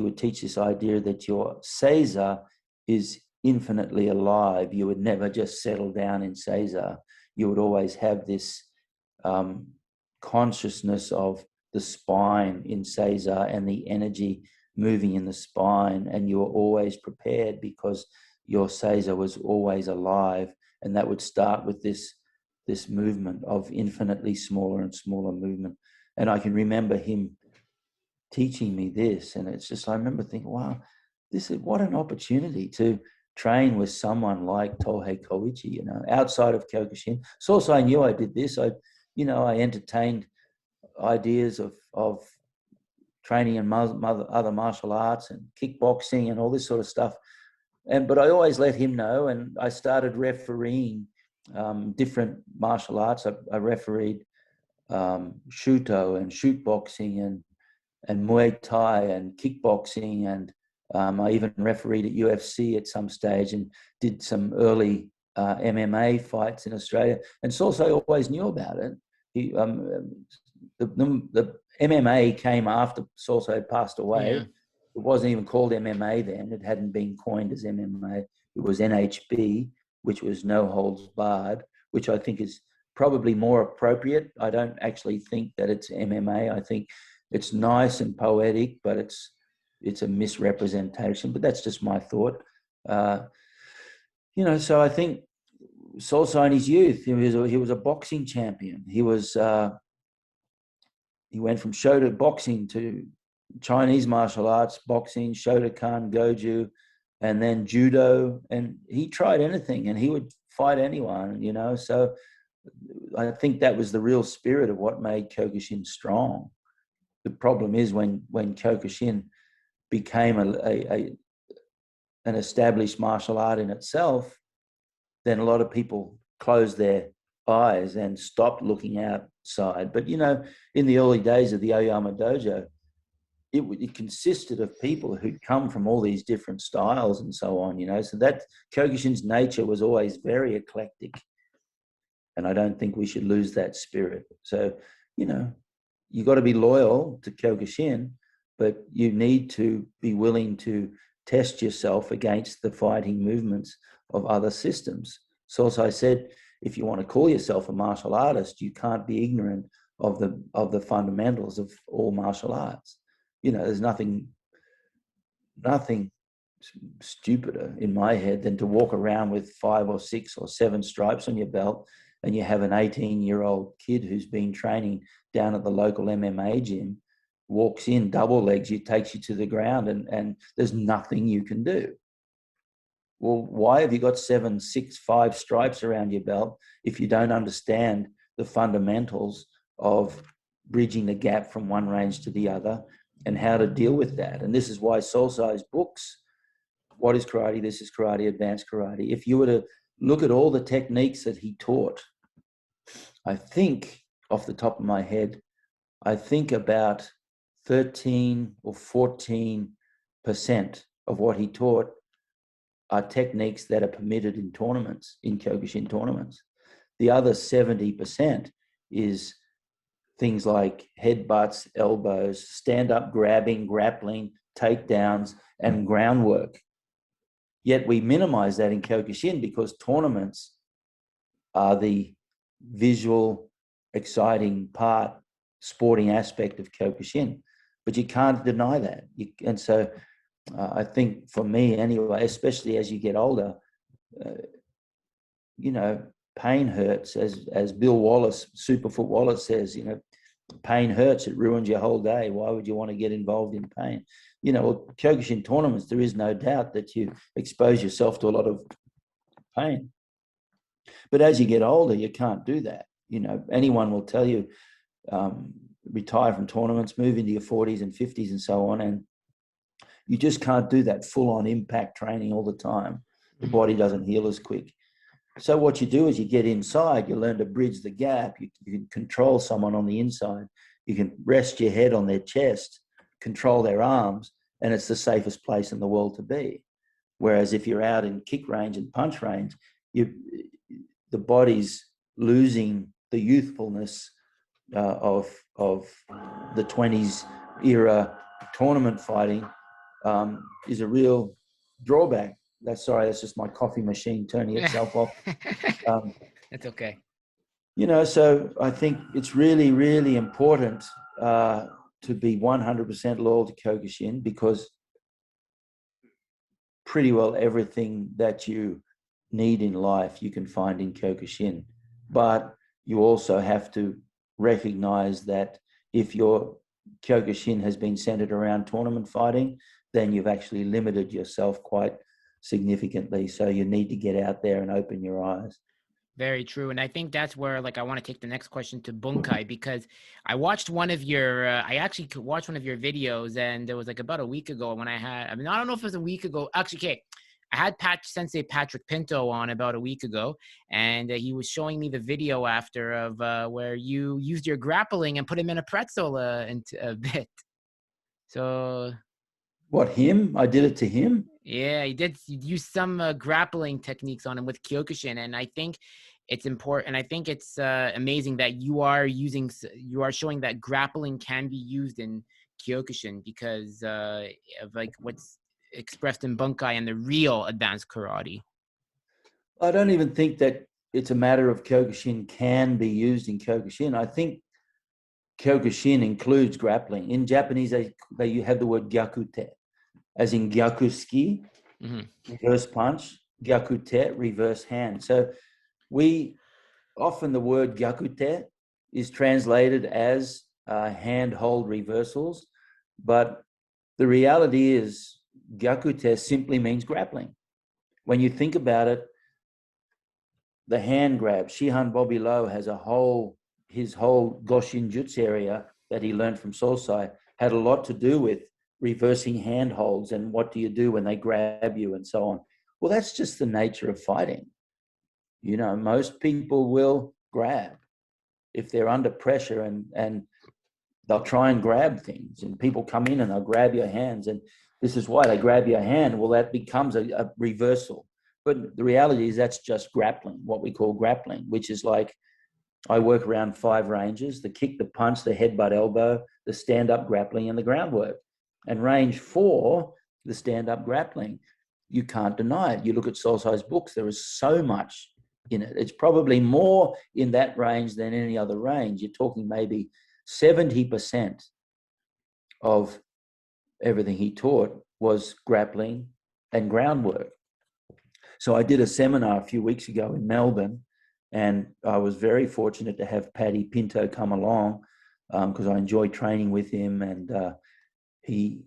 would teach this idea that your Seiza is infinitely alive. You would never just settle down in Seiza. You would always have this consciousness of the spine in Seiza and the energy moving in the spine, and you were always prepared because your Seiza was always alive, and that would start with this movement of infinitely smaller and smaller movement. And I can remember him teaching me this, and it's just, I remember thinking, wow, what an opportunity to train with someone like Tohei Koichi, outside of Kyokushin. Sosai knew I did this. I entertained ideas of training in other martial arts and kickboxing and all this sort of stuff. But I always let him know, and I started refereeing different martial arts. I refereed Shuto and shoot boxing and Muay Thai and kickboxing, and I even refereed at UFC at some stage and did some early MMA fights in Australia. And Sosai always knew about it. The MMA came after Sosai had passed away. Yeah. It wasn't even called MMA then. It hadn't been coined as MMA. It was NHB, which was no holds barred, which I think is probably more appropriate. I don't actually think that it's MMA. I think it's nice and poetic, but it's a misrepresentation. But that's just my thought. So I think Sosai in his youth, he was a boxing champion. He went from Shoto boxing to Chinese martial arts, boxing, Shotokan, Goju, and then judo. And he tried anything, and he would fight anyone, So I think that was the real spirit of what made Kyokushin strong. The problem is when Kyokushin became an established martial art in itself, then a lot of people closed their eyes and stopped looking outside. But, in the early days of the Oyama Dojo, it consisted of people who'd come from all these different styles and so on, So that Kyokushin's nature was always very eclectic. And I don't think we should lose that spirit. So, you got to be loyal to Kyokushin, but you need to be willing to test yourself against the fighting movements of other systems. So as I said, if you want to call yourself a martial artist, you can't be ignorant of the fundamentals of all martial arts. There's nothing stupider in my head than to walk around with 5 or 6 or 7 stripes on your belt, and you have an 18-year-old kid who's been training down at the local MMA gym, walks in, double legs you, takes you to the ground, and there's nothing you can do. Well, why have you got 7, 6, 5 stripes around your belt if you don't understand the fundamentals of bridging the gap from one range to the other and how to deal with that? And this is why Sosai's books, What is Karate? This is Karate, Advanced Karate. If you were to look at all the techniques that he taught, I think, off the top of my head, I think about 13 or 14% of what he taught are techniques that are permitted in tournaments, in Kyokushin tournaments. The other 70% is things like headbutts, elbows, stand-up grabbing, grappling, takedowns, and groundwork. Yet we minimize that in Kyokushin because tournaments are the visual, exciting part, sporting aspect of Kyokushin. But you can't deny that. And so I think for me anyway, especially as you get older, pain hurts. As Bill Wallace, Superfoot Wallace says, pain hurts. It ruins your whole day. Why would you want to get involved in pain? Kyokushin tournaments, there is no doubt that you expose yourself to a lot of pain. But as you get older, you can't do that. Anyone will tell you, retire from tournaments, move into your 40s and 50s and so on, and you just can't do that full-on impact training all the time. The body doesn't heal as quick. So what you do is you get inside, you learn to bridge the gap, you can control someone on the inside, you can rest your head on their chest, control their arms, and it's the safest place in the world to be. Whereas if you're out in kick range and punch range, the body's losing the youthfulness of the 20s era tournament fighting is a real drawback. That's just my coffee machine turning itself off. That's okay. So I think it's really, really important to be 100% loyal to Kyokushin, because pretty well everything that you need in life you can find in Kyokushin. But you also have to recognize that if your Kyokushin has been centered around tournament fighting, then you've actually limited yourself quite significantly. So you need to get out there and open your eyes. Very true. And I think that's where, I want to take the next question to Bunkai, because I watched one of your, I actually watched one of your videos, and it was about a week ago when I don't know if it was a week ago. Actually, okay. I had Sensei Patrick Pinto on about a week ago, and he was showing me the video after of where you used your grappling and put him in a pretzel into a bit. So. What, him? I did it to him? Yeah, he did use some grappling techniques on him with Kyokushin, and I think it's important. I think it's amazing that you are showing that grappling can be used in Kyokushin because of what's expressed in Bunkai and the real advanced karate. I don't even think that it's a matter of Kyokushin can be used in Kyokushin. I think Kyokushin includes grappling. In Japanese, they have the word gyakute, as in gyakuski, reverse punch, gyakute, reverse hand. So often the word gyakute is translated as hand-hold reversals, but the reality is gyakute simply means grappling. When you think about it, the hand grab, Shihan Bobby Low has his whole Goshin Jutsu area that he learned from Sosai had a lot to do with reversing handholds and what do you do when they grab you and so on. Well, that's just the nature of fighting. Most people will grab if they're under pressure, and they'll try and grab things, and people come in and they'll grab your hands, and this is why they grab your hand. Well, that becomes a reversal. But the reality is that's just grappling, what we call grappling, which is I work around 5 ranges: the kick, the punch, the headbutt, elbow, the stand-up grappling, and the groundwork. And range 4, the stand-up grappling, you can't deny it. You look at Sosai's books, there is so much in it. It's probably more in that range than any other range. You're talking maybe 70% of everything he taught was grappling and groundwork. So I did a seminar a few weeks ago in Melbourne, and I was very fortunate to have Paddy Pinto come along because I enjoy training with him, and he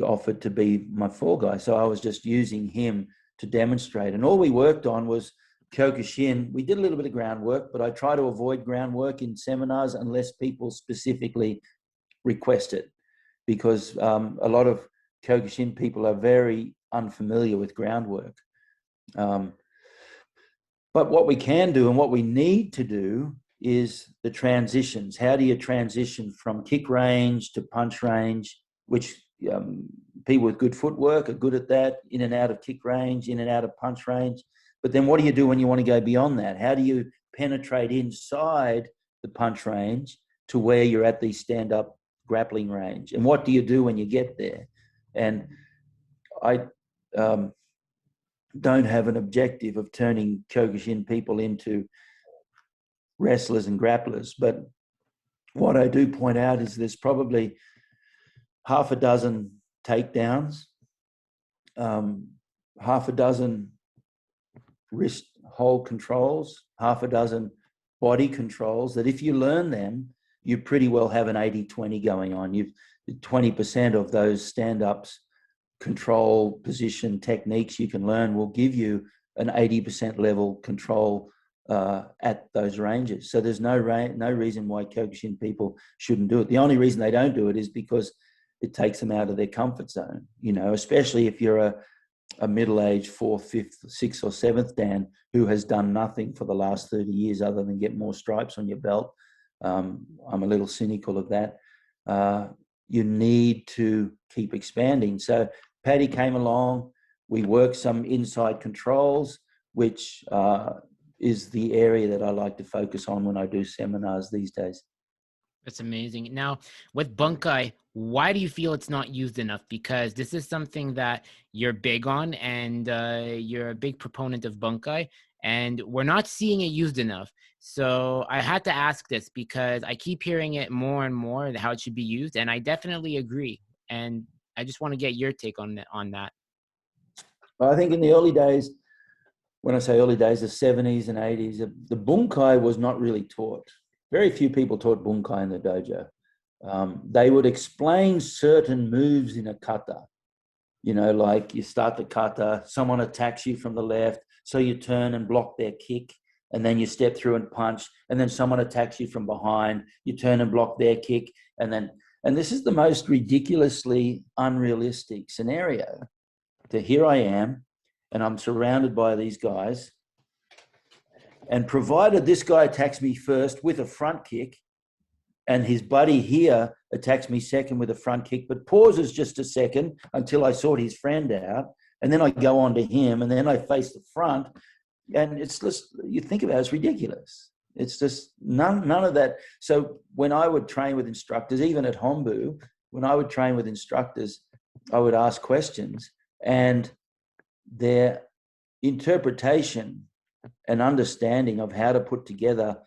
offered to be my fall guy. So I was just using him to demonstrate. And all we worked on was Kyokushin. We did a little bit of groundwork, but I try to avoid groundwork in seminars unless people specifically request it, because a lot of Kyokushin people are very unfamiliar with groundwork. But what we can do and what we need to do is the transitions. How do you transition from kick range to punch range, which people with good footwork are good at that, in and out of kick range, in and out of punch range. But then what do you do when you want to go beyond that? How do you penetrate inside the punch range to where you're at the stand-up grappling range? And what do you do when you get there? And don't have an objective of turning Kyokushin people into wrestlers and grapplers. But what I do point out is there's probably half a dozen takedowns, half a dozen wrist hold controls, half a dozen body controls that if you learn them, you pretty well have an 80-20 going on. You've 20% of those stand-ups, control, position, techniques you can learn will give you an 80% level control at those ranges. So there's no reason why Kyokushin people shouldn't do it. The only reason they don't do it is because it takes them out of their comfort zone, especially if you're a middle-aged 4th, 5th, 6th or 7th Dan who has done nothing for the last 30 years other than get more stripes on your belt. I'm a little cynical of that. You need to keep expanding. So Paddy came along. We worked some inside controls, which is the area that I like to focus on when I do seminars these days. That's amazing. Now, with Bunkai, why do you feel it's not used enough? Because this is something that you're big on, and you're a big proponent of Bunkai, and we're not seeing it used enough. So I had to ask this because I keep hearing it more and more, how it should be used, and I definitely agree. And I just want to get your take on that. I think in the early days, when I say early days, the 70s and 80s, the Bunkai was not really taught. Very few people taught Bunkai in the dojo. They would explain certain moves in a kata. Like you start the kata, someone attacks you from the left, so you turn and block their kick, and then you step through and punch, and then someone attacks you from behind, you turn and block their kick, and this is the most ridiculously unrealistic scenario. Here I am, and I'm surrounded by these guys, and provided this guy attacks me first with a front kick, and his buddy here attacks me second with a front kick, but pauses just a second until I sort his friend out, and then I go on to him, and then I face the front, and it's just, you think about it, it's ridiculous. It's just none of that. So when I would train with instructors, even at Hombu, when I would train with instructors, I would ask questions, and their interpretation and understanding of how to put together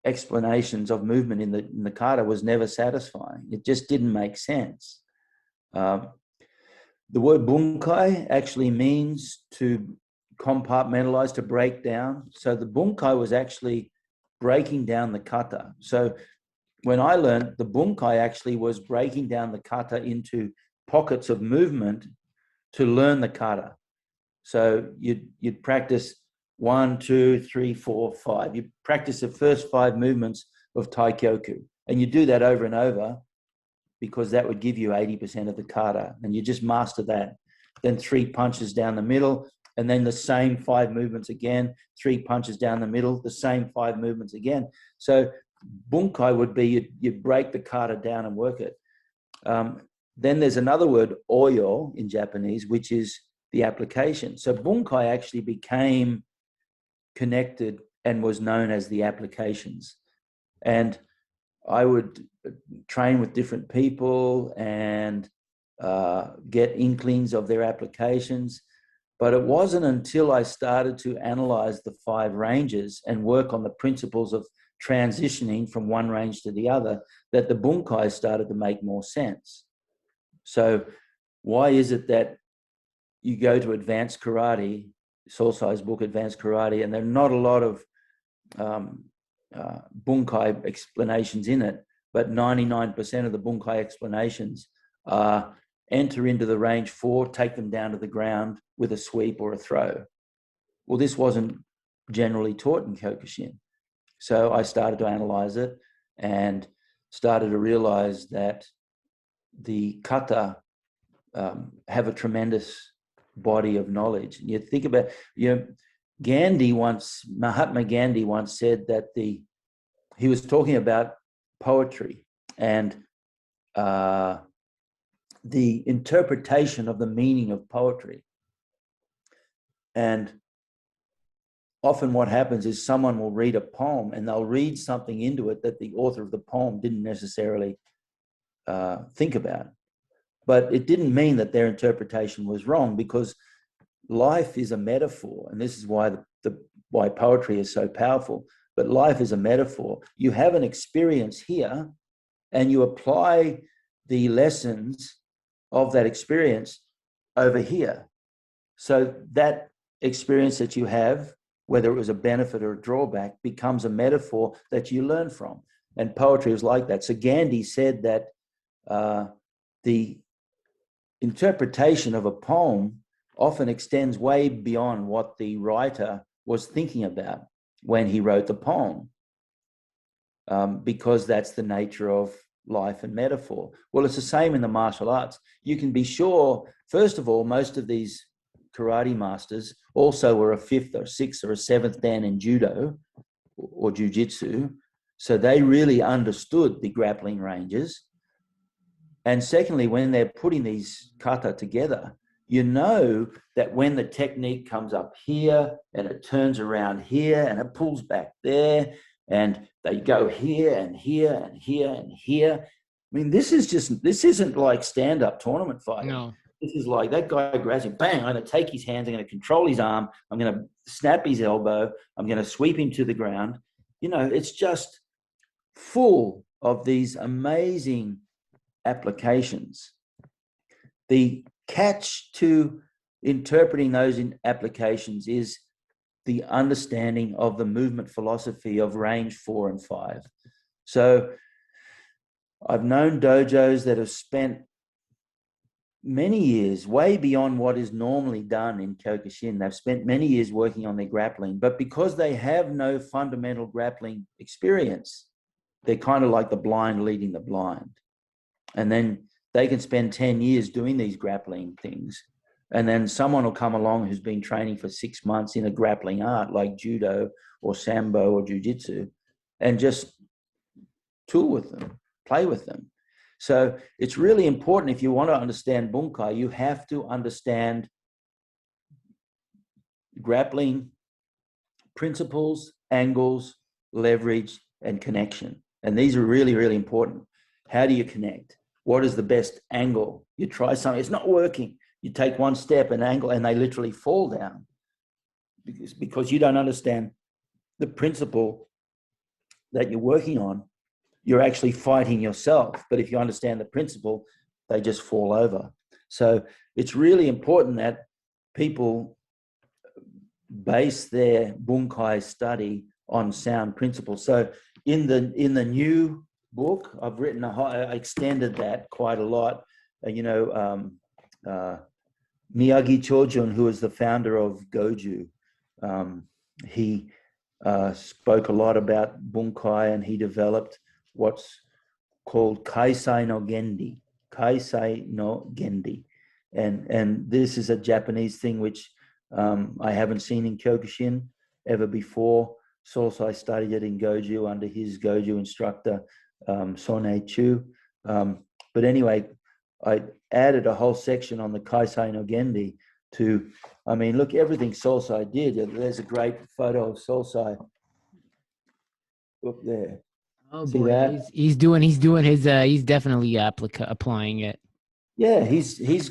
explanations of movement in the kata was never satisfying. It just didn't make sense. The word bunkai actually means to compartmentalize, to break down. So the bunkai was actually breaking down the kata. So when I learned, the bunkai actually was breaking down the kata into pockets of movement to learn the kata. So you'd practice 1, 2, 3, 4, 5. You practice the first 5 movements of Taikyoku, and you do that over and over because that would give you 80% of the kata, and you just master that. Then 3 punches down the middle, and then the same 5 movements again, 3 punches down the middle, the same 5 movements again. So bunkai would be you break the kata down and work it. Then there's another word, oyo in Japanese, which is the application. So bunkai actually became connected and was known as the applications. And I would train with different people and get inklings of their applications. But it wasn't until I started to analyze the 5 ranges and work on the principles of transitioning from one range to the other that the bunkai started to make more sense. So why is it that you go to advanced karate, Sosai's book, Advanced Karate, and there are not a lot of bunkai explanations in it, but 99% of the bunkai explanations are enter into the range 4, take them down to the ground with a sweep or a throw. Well, this wasn't generally taught in Kyokushin. So I started to analyze it and started to realize that the kata have a tremendous body of knowledge. You think about, Mahatma Gandhi once said that he was talking about poetry and the interpretation of the meaning of poetry. And often what happens is someone will read a poem and they'll read something into it that the author of the poem didn't necessarily think about. But it didn't mean that their interpretation was wrong, because life is a metaphor, and this is why why poetry is so powerful. But life is a metaphor. You have an experience here, and you apply the lessons of that experience over here. So that experience that you have, whether it was a benefit or a drawback, becomes a metaphor that you learn from. And poetry is like that. So Gandhi said that the interpretation of a poem often extends way beyond what the writer was thinking about when he wrote the poem, because that's the nature of life and metaphor. Well, it's the same in the martial arts. You can be sure, first of all, most of these karate masters also were a 5th or 6th or a 7th dan in judo or jiu-jitsu. So they really understood the grappling ranges. And secondly, when they're putting these kata together, you know that when the technique comes up here and it turns around here and it pulls back there and they go here and here and here and here. I mean, this isn't like stand-up tournament fighting. No. This is like that guy grabs him, bang, I'm going to take his hands, I'm going to control his arm, I'm going to snap his elbow, I'm going to sweep him to the ground. You know, it's just full of these amazing applications. The catch to interpreting those in applications is the understanding of the movement philosophy of range 4 and 5. So I've known dojos that have spent many years, way beyond what is normally done in Kyokushin. They've spent many years working on their grappling, but because they have no fundamental grappling experience, they're kind of like the blind leading the blind. And then they can spend 10 years doing these grappling things. And then someone will come along who's been training for 6 months in a grappling art like judo or sambo or jiu-jitsu and just tool with them, play with them. So it's really important, if you want to understand Bunkai, you have to understand grappling principles, angles, leverage, and connection. And these are really, really important. How do you connect? What is the best angle? You try something, it's not working. You take one step, an angle, and they literally fall down because you don't understand the principle that you're working on. You're actually fighting yourself. But if you understand the principle, they just fall over. So it's really important that people base their Bunkai study on sound principles. So in the new book, I've written I extended that quite a lot. Miyagi Chojun, who is the founder of Goju, he spoke a lot about Bunkai, and he developed what's called Kaisai no Gendi. Kaisai no Gendi. And this is a Japanese thing which I haven't seen in Kyokushin ever before. Sosai studied it in Goju under his Goju instructor, Sonei Chu. But anyway, I added a whole section on the Kaisai no Gendi to, I mean, look, everything Sosai did. There's a great photo of Sosai up there. Oh See boy, that? he's doing his he's definitely applying it. Yeah, he's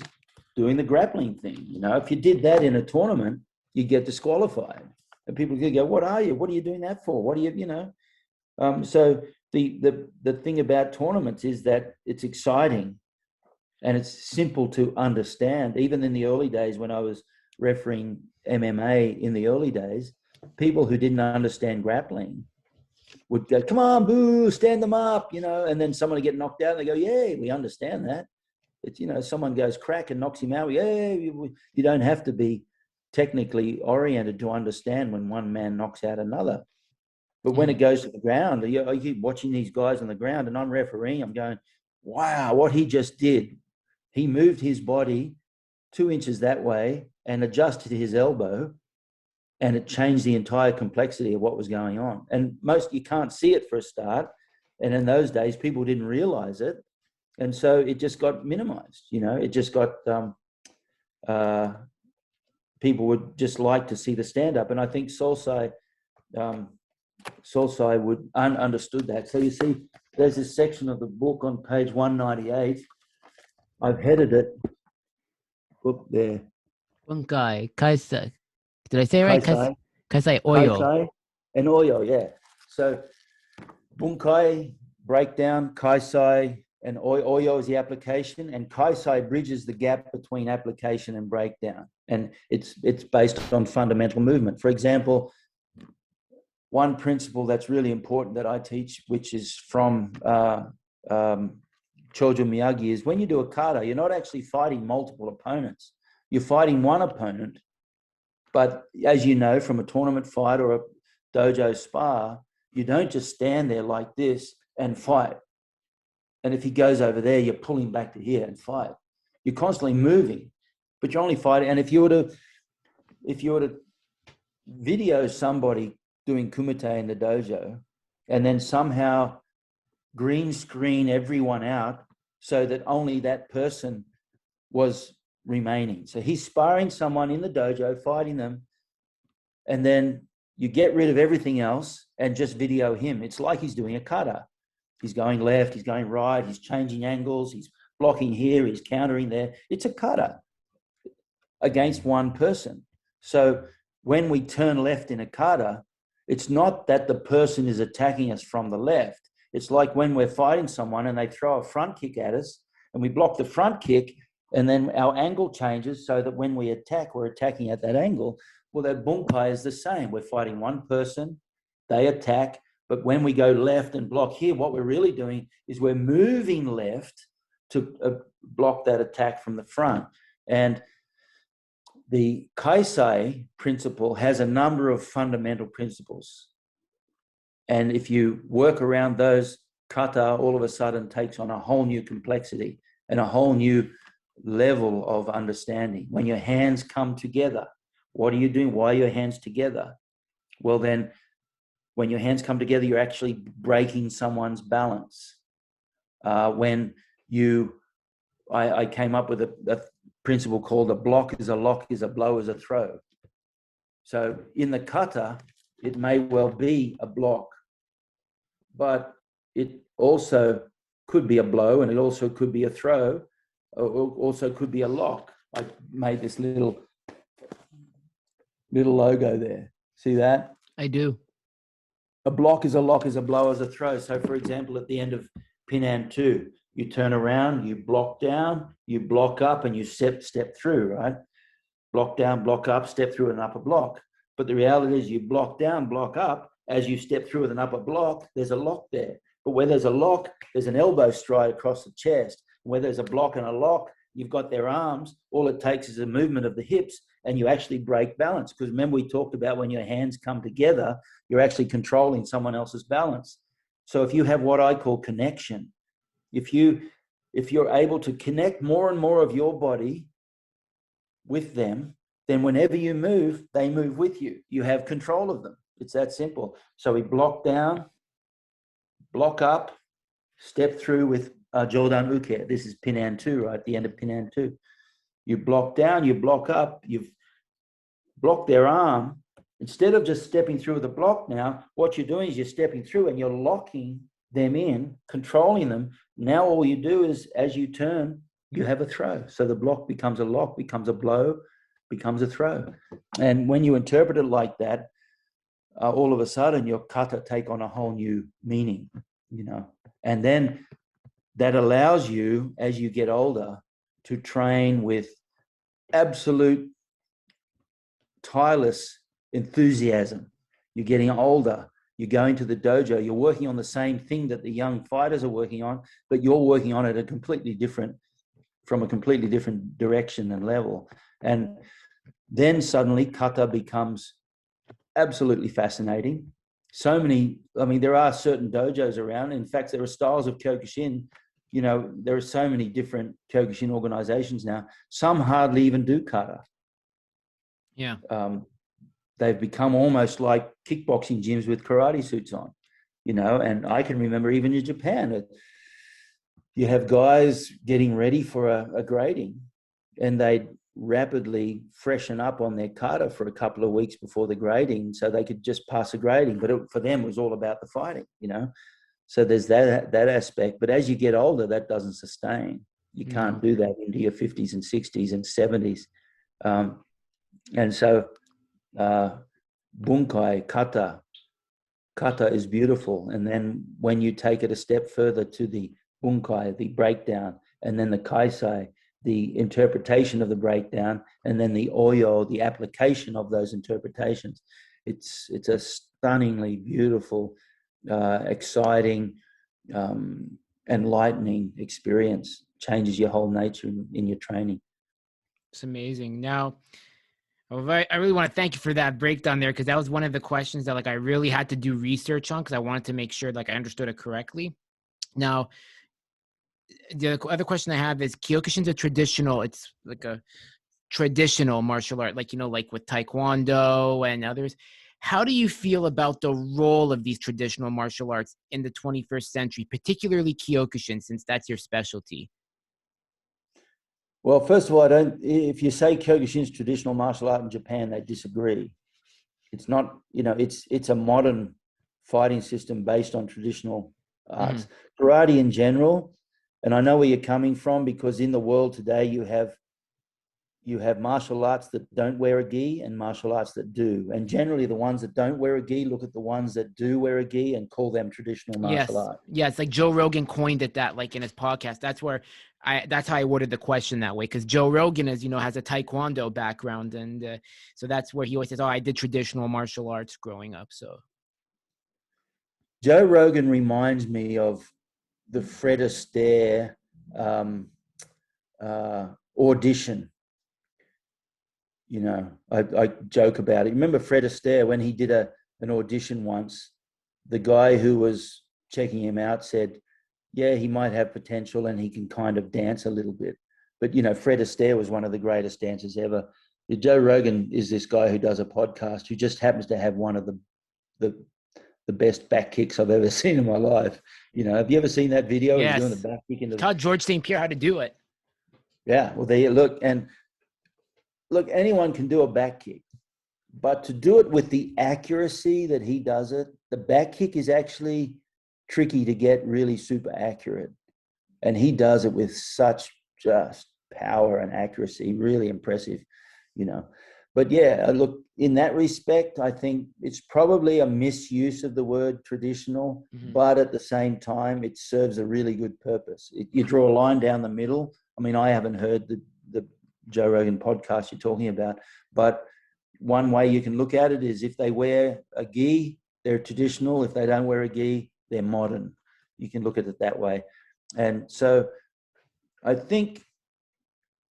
doing the grappling thing. You know, if you did that in a tournament, you get disqualified. And people could go, "What are you? What are you doing that for? What are you, you know?" So the thing about tournaments is that it's exciting and it's simple to understand. Even in the early days when I was refereeing MMA in the early days, people who didn't understand grappling would go, "Come on, boo, stand them up," you know, and then someone would get knocked out and they go, "Yeah, we understand that." It's, you know, someone goes crack and knocks him out. Yeah, you don't have to be technically oriented to understand when one man knocks out another. But when it goes to the ground, I keep watching these guys on the ground and I'm refereeing, I'm going, wow, what he just did. He moved his body 2 inches that way and adjusted his elbow, and it changed the entire complexity of what was going on. And you can't see it for a start. And in those days, people didn't realize it. And so it just got minimized, you know, it just got, people would just like to see the stand-up. And I think Sosai would understood that. So you see, there's this section of the book on page 198. I've headed it up there. Bunkai, Kaisai. Did I say it right? Kaisai, Kaisai Oyo. Kaisai, and Oyo, yeah. So Bunkai, breakdown, Kaisai, and Oyo is the application, and Kaisai bridges the gap between application and breakdown. And it's based on fundamental movement. For example, one principle that's really important that I teach, which is from Chojo Miyagi, is when you do a kata, you're not actually fighting multiple opponents. You're fighting one opponent. But as you know, from a tournament fight or a dojo spar, you don't just stand there like this and fight. And if he goes over there, you pull him back to here and fight. You're constantly moving, but you're only fighting. And if you were to video somebody doing kumite in the dojo and then somehow green screen everyone out so that only that person was remaining. So he's sparring someone in the dojo, fighting them, and then you get rid of everything else and just video him. It's like he's doing a kata. He's going left, he's going right, he's changing angles, he's blocking here, he's countering there. It's a kata against one person. So when we turn left in a kata, it's not that the person is attacking us from the left. It's like when we're fighting someone and they throw a front kick at us and we block the front kick, and then our angle changes so that when we attack, we're attacking at that angle. Well, that bunkai is the same. We're fighting one person, they attack, but when we go left and block here, what we're really doing is we're moving left to block that attack from the front. And the Kaisai principle has a number of fundamental principles. And if you work around those, kata all of a sudden takes on a whole new complexity and a whole new level of understanding. When your hands come together, what are you doing? Why are your hands together? Well, then when your hands come together, you're actually breaking someone's balance. I came up with a principle called a block is a lock, is a blow is a throw. So in the kata, it may well be a block, but it also could be a blow, and it also could be a throw, or also could be a lock. I made this little logo there. See that? I do. A block is a lock, is a blow, is a throw. So for example, at the end of Pinan 2, you turn around, you block down, you block up, and you step through, right? Block down, block up, step through an upper block. But the reality is you block down, block up. As you step through with an upper block, there's a lock there. But where there's a lock, there's an elbow stride across the chest. Where there's a block and a lock, you've got their arms. All it takes is a movement of the hips, and you actually break balance. Because remember, we talked about when your hands come together, you're actually controlling someone else's balance. So if you have what I call connection, if you're able to connect more and more of your body with them, then whenever you move, they move with you. You have control of them. It's that simple. So we block down, block up, step through with Jodan Uke. This is Pinan 2, right? The end of Pinan 2. You block down, you block up, you've blocked their arm. Instead of just stepping through the block now, what you're doing is you're stepping through and you're locking them in, controlling them. Now all you do is, as you turn, you have a throw. So the block becomes a lock, becomes a blow, becomes a throw. And when you interpret it like that, all of a sudden your kata take on a whole new meaning, you know. And then that allows you, as you get older, to train with absolute tireless enthusiasm. You're getting older. You're going to the dojo. You're working on the same thing that the young fighters are working on, but you're working on it from a completely different direction and level. And then suddenly kata becomes absolutely fascinating. There are certain dojos around. In fact, there are styles of Kyokushin. You know, there are so many different Kyokushin organizations now. Some hardly even do kata. Yeah. They've become almost like kickboxing gyms with karate suits on, you know. And I can remember even in Japan, you have guys getting ready for a grading, and they'd rapidly freshen up on their kata for a couple of weeks before the grading so they could just pass a grading. But for them, it was all about the fighting, you know. So there's that aspect. But as you get older, that doesn't sustain. You can't do that into your 50s and 60s and 70s. And so Bunkai, kata is beautiful. And then when you take it a step further to the bunkai, the breakdown, and then the kaisai, the interpretation of the breakdown, and then the oyo, the application of those interpretations, it's a stunningly beautiful, exciting, enlightening experience. Changes your whole nature in your training. It's amazing. Now, I really want to thank you for that breakdown there, because that was one of the questions that I really had to do research on, because I wanted to make sure I understood it correctly. Now, the other question I have is, Kyokushin's a traditional, it's like a traditional martial art, like with Taekwondo and others. How do you feel about the role of these traditional martial arts in the 21st century, particularly Kyokushin, since that's your specialty? Well, first of all, if you say Kyokushin's traditional martial art in Japan, they disagree. It's not, it's a modern fighting system based on traditional arts. Mm-hmm. Karate in general, and I know where you're coming from, because in the world today, you have martial arts that don't wear a gi and martial arts that do. And generally the ones that don't wear a gi look at the ones that do wear a gi and call them traditional martial art. Yeah, it's like Joe Rogan coined it that, in his podcast. That's how I worded the question that way, because Joe Rogan has a Taekwondo background, and so that's where he always says, I did traditional martial arts growing up. So Joe Rogan reminds me of the Fred Astaire audition. I joke about it. Remember Fred Astaire, when he did an audition once, the guy who was checking him out said, yeah, he might have potential and he can kind of dance a little bit. But, Fred Astaire was one of the greatest dancers ever. Joe Rogan is this guy who does a podcast who just happens to have one of the best back kicks I've ever seen in my life. Have you ever seen that video? Yes. He's doing the back kick. Taught George St. Pierre how to do it. Yeah, well, there you look. And look, anyone can do a back kick, but to do it with the accuracy that he does it, the back kick is actually tricky to get really super accurate. And he does it with such just power and accuracy, really impressive, But yeah, look, in that respect, I think it's probably a misuse of the word traditional, mm-hmm. but at the same time, it serves a really good purpose. You draw a line down the middle. I mean, I haven't heard the Joe Rogan podcast you're talking about, but one way you can look at it is, if they wear a gi, they're traditional. If they don't wear a gi, they're modern. You can look at it that way. And so I think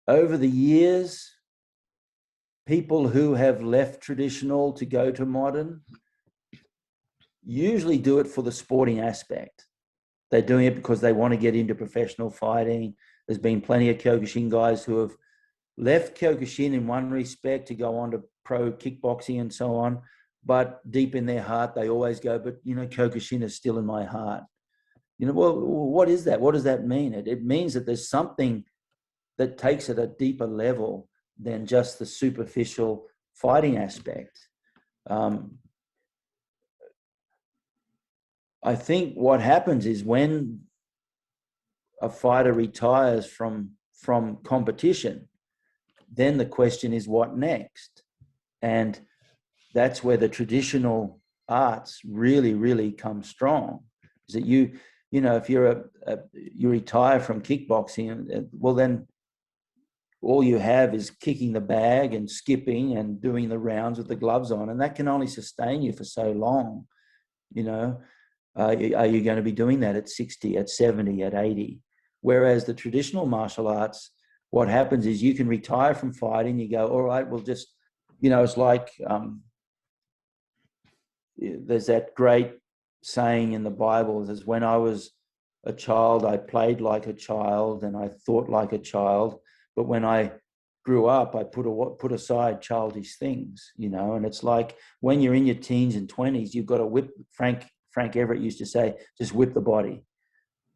over the years, people who have left traditional to go to modern usually do it for the sporting aspect. They're doing it because they want to get into professional fighting. There's been plenty of Kyokushin guys who have left Kyokushin in one respect to go on to pro kickboxing and so on, but deep in their heart, they always go, but, Kyokushin is still in my heart. Well, what is that? What does that mean? It means that there's something that takes it a deeper level than just the superficial fighting aspect. I think what happens is, when a fighter retires from competition, then the question is, what next? And that's where the traditional arts really, really come strong. Is that if you retire from kickboxing, well, then all you have is kicking the bag and skipping and doing the rounds with the gloves on, and that can only sustain you for so long. Are you going to be doing that at 60, at 70, at 80? Whereas the traditional martial arts, what happens is, you can retire from fighting. You go, all right, we'll just, it's like, there's that great saying in the Bible, is, when I was a child, I played like a child and I thought like a child. But when I grew up, I put aside childish things, and it's like, when you're in your teens and 20s, you've got to whip. Frank Everett used to say, just whip the body.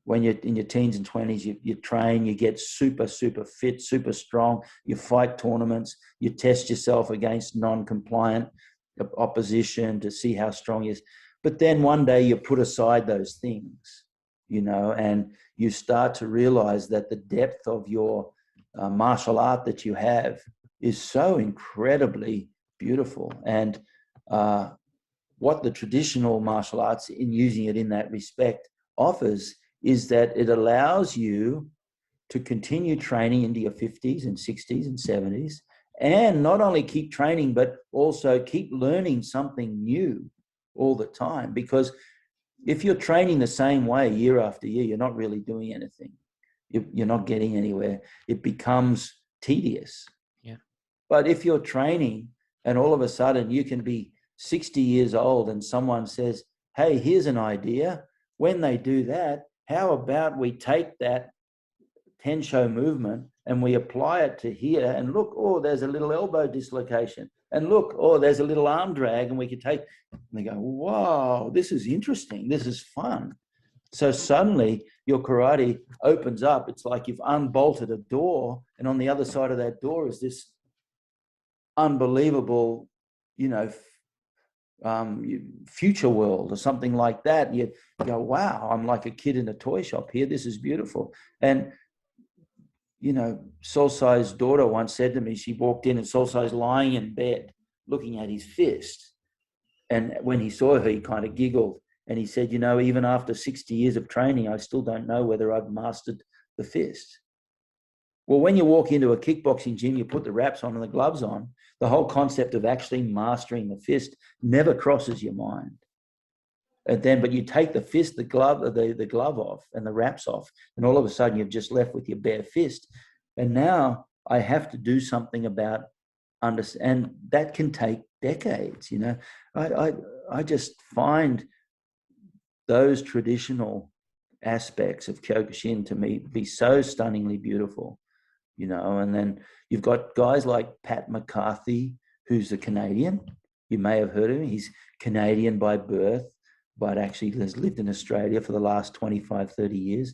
When you're in your teens and 20s, you train, you get super, super fit, super strong. You fight tournaments, you test yourself against non-compliant opposition to see how strong you are. But then one day you put aside those things, and you start to realize that the depth of your martial art that you have is so incredibly beautiful. And what the traditional martial arts, in using it in that respect, offers is that it allows you to continue training into your 50s and 60s and 70s, and not only keep training, but also keep learning something new all the time. Because if you're training the same way year after year, you're not really doing anything. You're not getting anywhere. It becomes tedious. Yeah. But if you're training and all of a sudden you can be 60 years old and someone says, hey, here's an idea. When they do that, how about we take that Tensho movement and we apply it to here, and look, oh, there's a little elbow dislocation. And look, oh, there's a little arm drag, and we could take, and they go, wow, this is interesting. This is fun. So suddenly your karate opens up. It's like you've unbolted a door, and on the other side of that door is this unbelievable, future world or something like that. You go, wow, I'm like a kid in a toy shop here. This is beautiful. And Sosai's daughter once said to me, she walked in and Sosai's lying in bed looking at his fist. And when he saw her, he kind of giggled. And he said, even after 60 years of training, I still don't know whether I've mastered the fist. Well, when you walk into a kickboxing gym, you put the wraps on and the gloves on, the whole concept of actually mastering the fist never crosses your mind. But you take the fist, the glove off and the wraps off, and all of a sudden you've just left with your bare fist. And now I have to do something about understand, and that can take decades. I just find those traditional aspects of Kyokushin to me be so stunningly beautiful, and then you've got guys like Pat McCarthy, who's a Canadian. You may have heard of him. He's Canadian by birth, but actually has lived in Australia for the last 25, 30 years.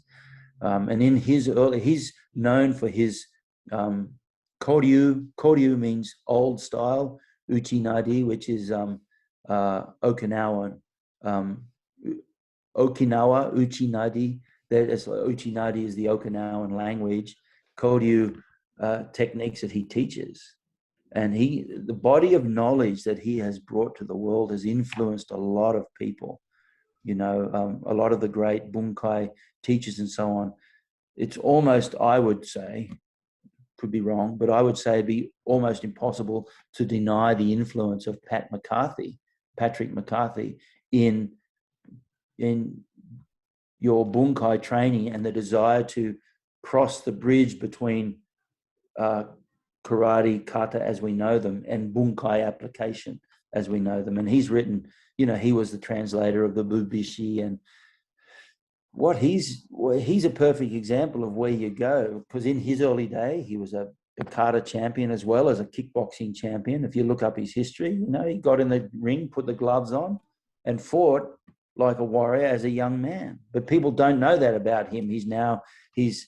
And in he's known for his Koryu. Koryu means old style, Uchinadi, which is Okinawa. Okinawa, Uchinadi. Uchinadi is the Okinawan language. Koryu techniques that he teaches. And the body of knowledge that he has brought to the world has influenced a lot of people. A lot of the great Bunkai teachers and so on. It's almost, I would say, could be wrong, but I would say it'd be almost impossible to deny the influence of Patrick McCarthy, in your Bunkai training and the desire to cross the bridge between karate, kata as we know them, and Bunkai application as we know them. And he's written, he was the translator of the Bubishi, and he's a perfect example of where you go, because in his early day, he was a kata champion as well as a kickboxing champion. If you look up his history, he got in the ring, put the gloves on, and fought like a warrior as a young man. But people don't know that about him. He's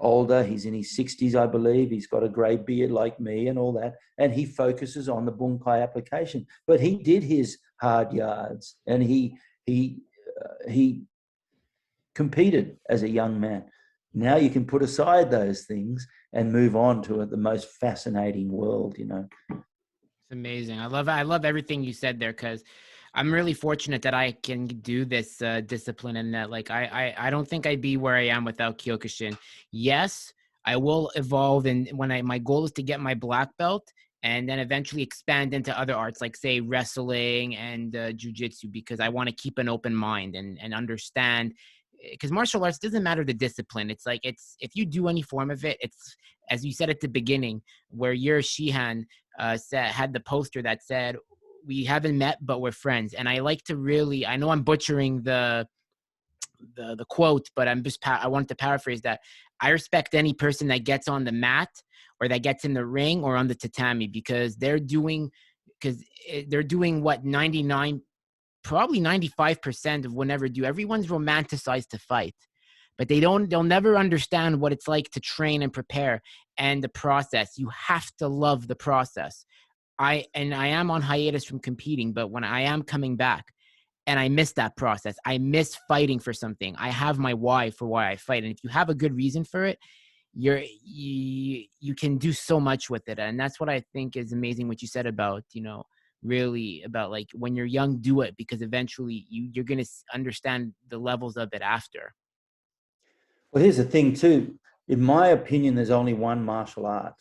older. He's in his 60s, I believe. He's got a grey beard like me and all that. And he focuses on the Bunkai application. But he did his hard yards, and he competed as a young man. Now you can put aside those things and move on to the most fascinating world, It's amazing. I love everything you said there, because I'm really fortunate that I can do this discipline, and that I don't think I'd be where I am without Kyokushin. Yes, I will evolve, and my goal is to get my black belt and then eventually expand into other arts, like say wrestling and jujitsu, because I want to keep an open mind and understand. Because martial arts doesn't matter the discipline. It's if you do any form of it, it's, as you said at the beginning, where your Shihan had the poster that said, "We haven't met, but we're friends." And I like to really, I know I'm butchering the quote, but I wanted to paraphrase that. I respect any person that gets on the mat or that gets in the ring or on the tatami, because they're doing what 99, probably 95% of whenever do. Everyone's romanticized to fight, but they'll never understand what it's like to train and prepare and the process. You have to love the process. I am on hiatus from competing, but when I am coming back, and I miss that process, I miss fighting for something. I have my why for why I fight. And if you have a good reason for it, you can do so much with it. And that's what I think is amazing, what you said about, really about like when you're young, do it, because eventually you're going to understand the levels of it after. Well, here's the thing too. In my opinion, there's only one martial art.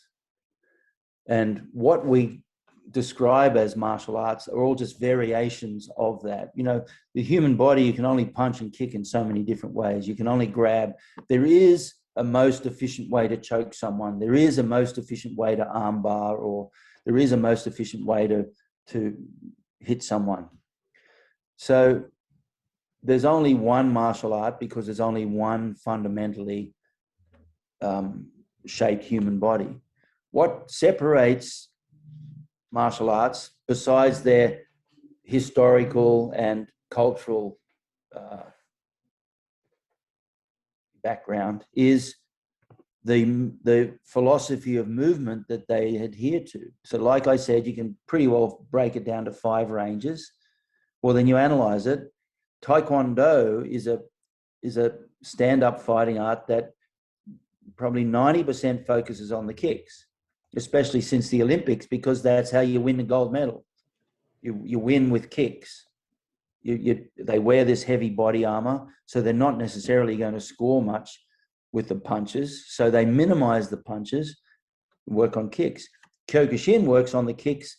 And what we describe as martial arts are all just variations of that. The human body, you can only punch and kick in so many different ways. You can only grab. There is a most efficient way to choke someone. There is a most efficient way to armbar, or there is a most efficient way to hit someone. So there's only one martial art because there's only one fundamentally shaped human body. What separates martial arts, besides their historical and cultural background, is the philosophy of movement that they adhere to. So like I said, you can pretty well break it down to 5 ranges. Well, then you analyze it. Taekwondo is a stand-up fighting art that probably 90% focuses on the kicks, especially since the Olympics, because that's how you win the gold medal. You win with kicks. They wear this heavy body armor, so they're not necessarily going to score much with the punches. So they minimize the punches, work on kicks. Kyokushin works on the kicks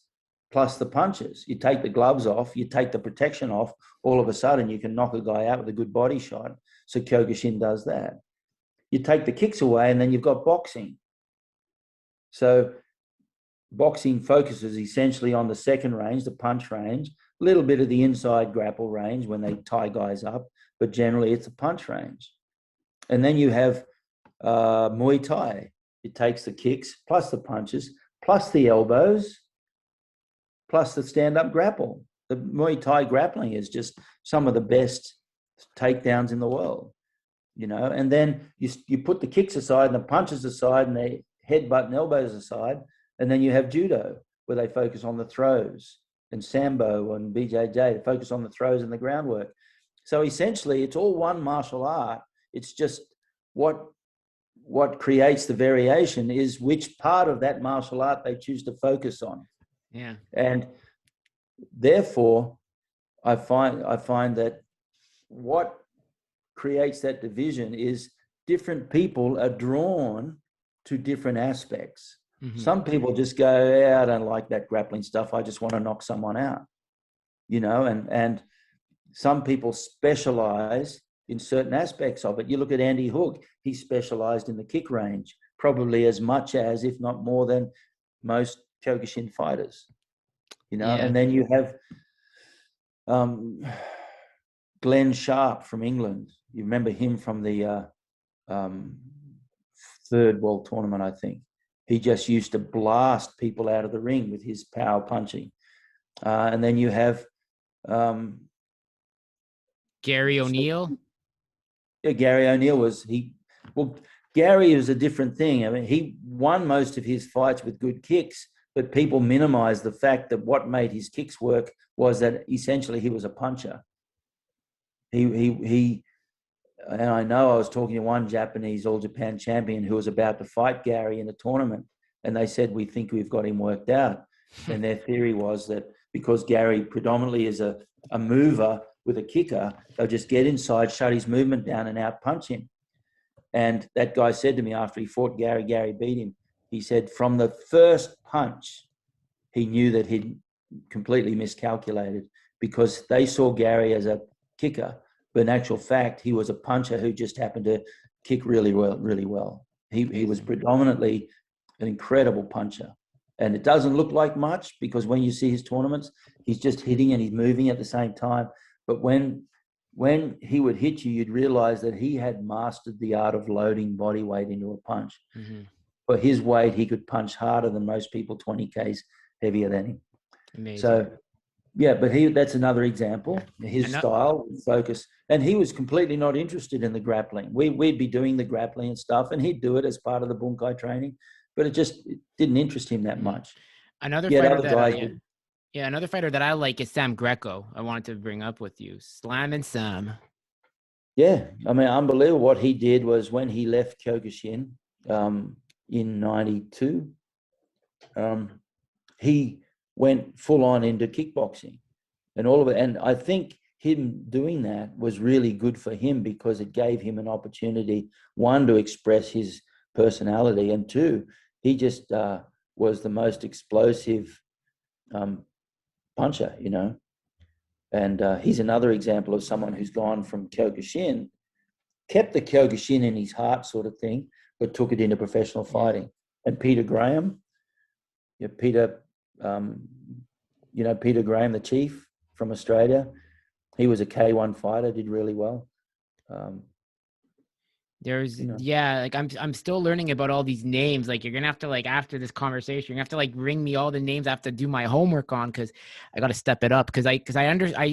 plus the punches. You take the gloves off, you take the protection off, all of a sudden you can knock a guy out with a good body shot. So Kyokushin does that. You take the kicks away and then you've got boxing. So boxing focuses essentially on the second range, the punch range, a little bit of the inside grapple range when they tie guys up, but generally it's a punch range. And then you have Muay Thai. It takes the kicks plus the punches, plus the elbows, plus the stand-up grapple. The Muay Thai grappling is just some of the best takedowns in the world, and then you put the kicks aside and the punches aside and the headbutt and elbows aside, and then you have judo, where they focus on the throws, and sambo and BJJ, they focus on the throws and the groundwork. So essentially, it's all one martial art. It's just what creates the variation is which part of that martial art they choose to focus on. Yeah. And therefore, I find that what creates that division is different people are drawn to different aspects. Mm-hmm. Some people just go, yeah, I don't like that grappling stuff. I just want to knock someone out, and some people specialize in certain aspects of it. You look at Andy Hook, he specialized in the kick range, probably as much as, if not more than, most Kyokushin fighters, yeah. And then you have Glenn Sharp from England. You remember him from the third world tournament, I think. He just used to blast people out of the ring with his power punching. And then you have Gary O'Neill. Yeah, Gary O'Neill Gary is a different thing. I mean, he won most of his fights with good kicks, but people minimize the fact that what made his kicks work was that essentially he was a puncher. And I know I was talking to one Japanese All Japan champion who was about to fight Gary in a tournament, and they said, we think we've got him worked out. And their theory was that because Gary predominantly is a mover with a kicker, they'll just get inside, shut his movement down and out punch him. And that guy said to me after he fought Gary beat him, he said from the first punch, he knew that he'd completely miscalculated, because they saw Gary as a kicker, but in actual fact, he was a puncher who just happened to kick really well. He was predominantly an incredible puncher. And it doesn't look like much, because when you see his tournaments, he's just hitting and he's moving at the same time. But when he would hit you, you'd realize that he had mastered the art of loading body weight into a punch. Mm-hmm. For his weight, he could punch harder than most people 20 Ks heavier than him. Amazing. So, yeah, but that's another example. His style, focus. And he was completely not interested in the grappling. We'd be doing the grappling and stuff, and he'd do it as part of the Bunkai training, but it didn't interest him that much. Another fighter that I like is Sam Greco. I wanted to bring up with you. Slam and Sam. Yeah, I mean, unbelievable. What he did was, when he left Kyokushin, in 92, he went full on into kickboxing and all of it. And I think him doing that was really good for him because it gave him an opportunity, one, to express his personality, and two, he just was the most explosive puncher, you know. And he's another example of someone who's gone from Kyokushin, kept the Kyokushin in his heart sort of thing, but took it into professional fighting. And Peter Graham, Peter Graham, the chief from Australia, he was a K1 fighter, did really well. Like I'm still learning about all these names. Like, you're gonna have to, like, after this conversation, you're gonna have to like ring me all the names I have to do my homework on, because I got to step it up, because I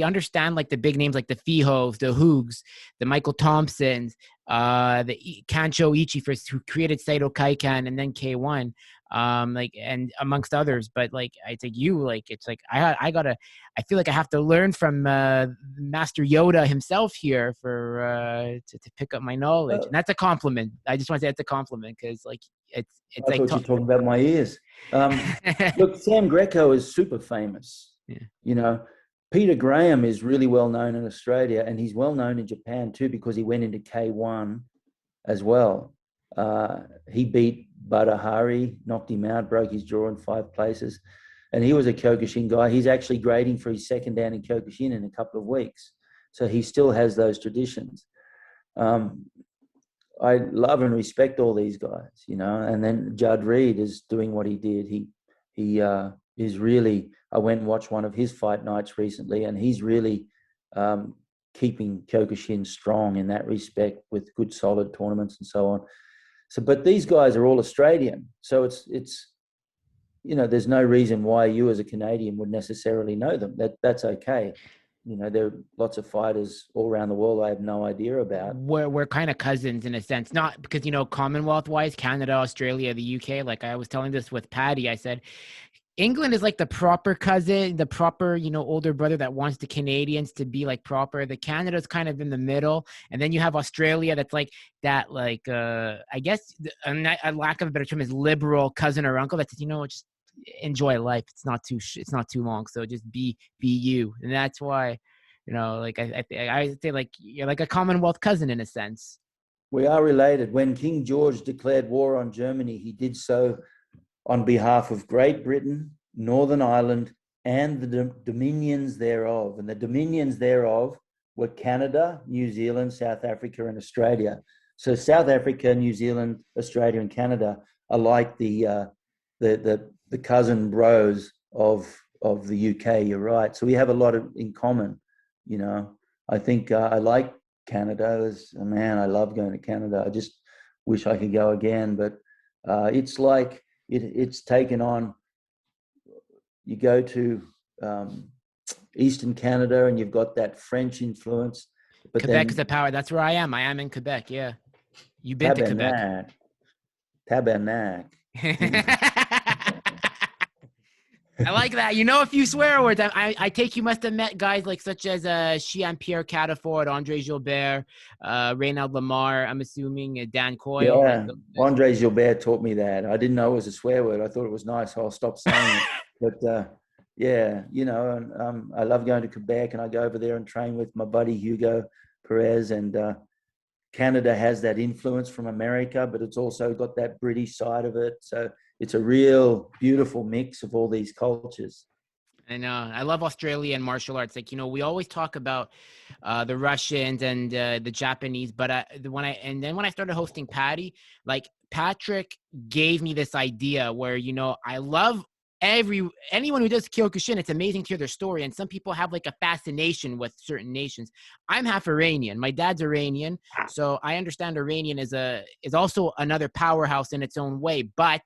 understand like the big names like the Fihos, the Hoogs, the Michael Thompsons, the Kancho Ichi who created Saito Kaikan and then K1, like, and amongst others. But like, I think it's like I feel like I have to learn from Master Yoda himself here for to pick up my knowledge, and that's a compliment. I just want to say it's a compliment, because like it's I like thought you were talking about my ears. Look, Sam Greco is super famous. Yeah. You know, Peter Graham is really well known in Australia, and he's well known in Japan too, because he went into K1 as well. He beat Badahari, knocked him out, broke his jaw in 5 places. And he was a Kyokushin guy. He's actually grading for his second dan in Kyokushin in a couple of weeks. So he still has those traditions. I love and respect all these guys, you know. And then Judd Reed is doing what he did. He is really, I went and watched one of his fight nights recently, and he's really keeping Kyokushin strong in that respect with good, solid tournaments and so on. So, but these guys are all Australian. So it's you know, there's no reason why you as a Canadian would necessarily know them. That's okay. You know, there are lots of fighters all around the world I have no idea about. We're kind of cousins in a sense, not because, you know, Commonwealth wise, Canada, Australia, the UK. Like, I was telling this with Patty, I said England is like the proper cousin, the proper, you know, older brother that wants the Canadians to be like proper. The Canada's kind of in the middle, and then you have Australia that's like that, like I guess a lack of a better term is liberal cousin or uncle that says, you know, just enjoy life. It's not too long, so just be you. And that's why, you know, like I say, like, you're like a Commonwealth cousin in a sense. We are related. When King George declared war on Germany, he did so on behalf of Great Britain, Northern Ireland, and the dominions thereof. And the dominions thereof were Canada, New Zealand, South Africa, and Australia. So South Africa, New Zealand, Australia, and Canada are like the cousin bros of the UK. You're right. So we have a lot in common. You know, I think I like Canada. Man, I love going to Canada. I just wish I could go again. But it's like it's taken on. You go to Eastern Canada, and you've got that French influence. But Quebec is a power. That's where I am. I am in Quebec. Yeah, you've been to Quebec. Tabernacle. I like that. You know a few swear words. I take you must have met guys like such as Shihan Pierre Cataford, Andre Gilbert, Reynald Lamar, I'm assuming, Dan Coyle. Yeah, Andre Gilbert taught me that. I didn't know it was a swear word. I thought it was nice, so I'll stop saying it. But yeah, you know, and I love going to Quebec, and I go over there and train with my buddy Hugo Perez. And Canada has that influence from America, but it's also got that British side of it. So it's a real beautiful mix of all these cultures. And I love Australia and martial arts. Like, you know, we always talk about the Russians and the Japanese, but when I started hosting Patty, like, Patrick gave me this idea where, you know, I love anyone who does Kyokushin. It's amazing to hear their story, and some people have like a fascination with certain nations. I'm half Iranian. My dad's Iranian, so I understand Iranian is also another powerhouse in its own way, but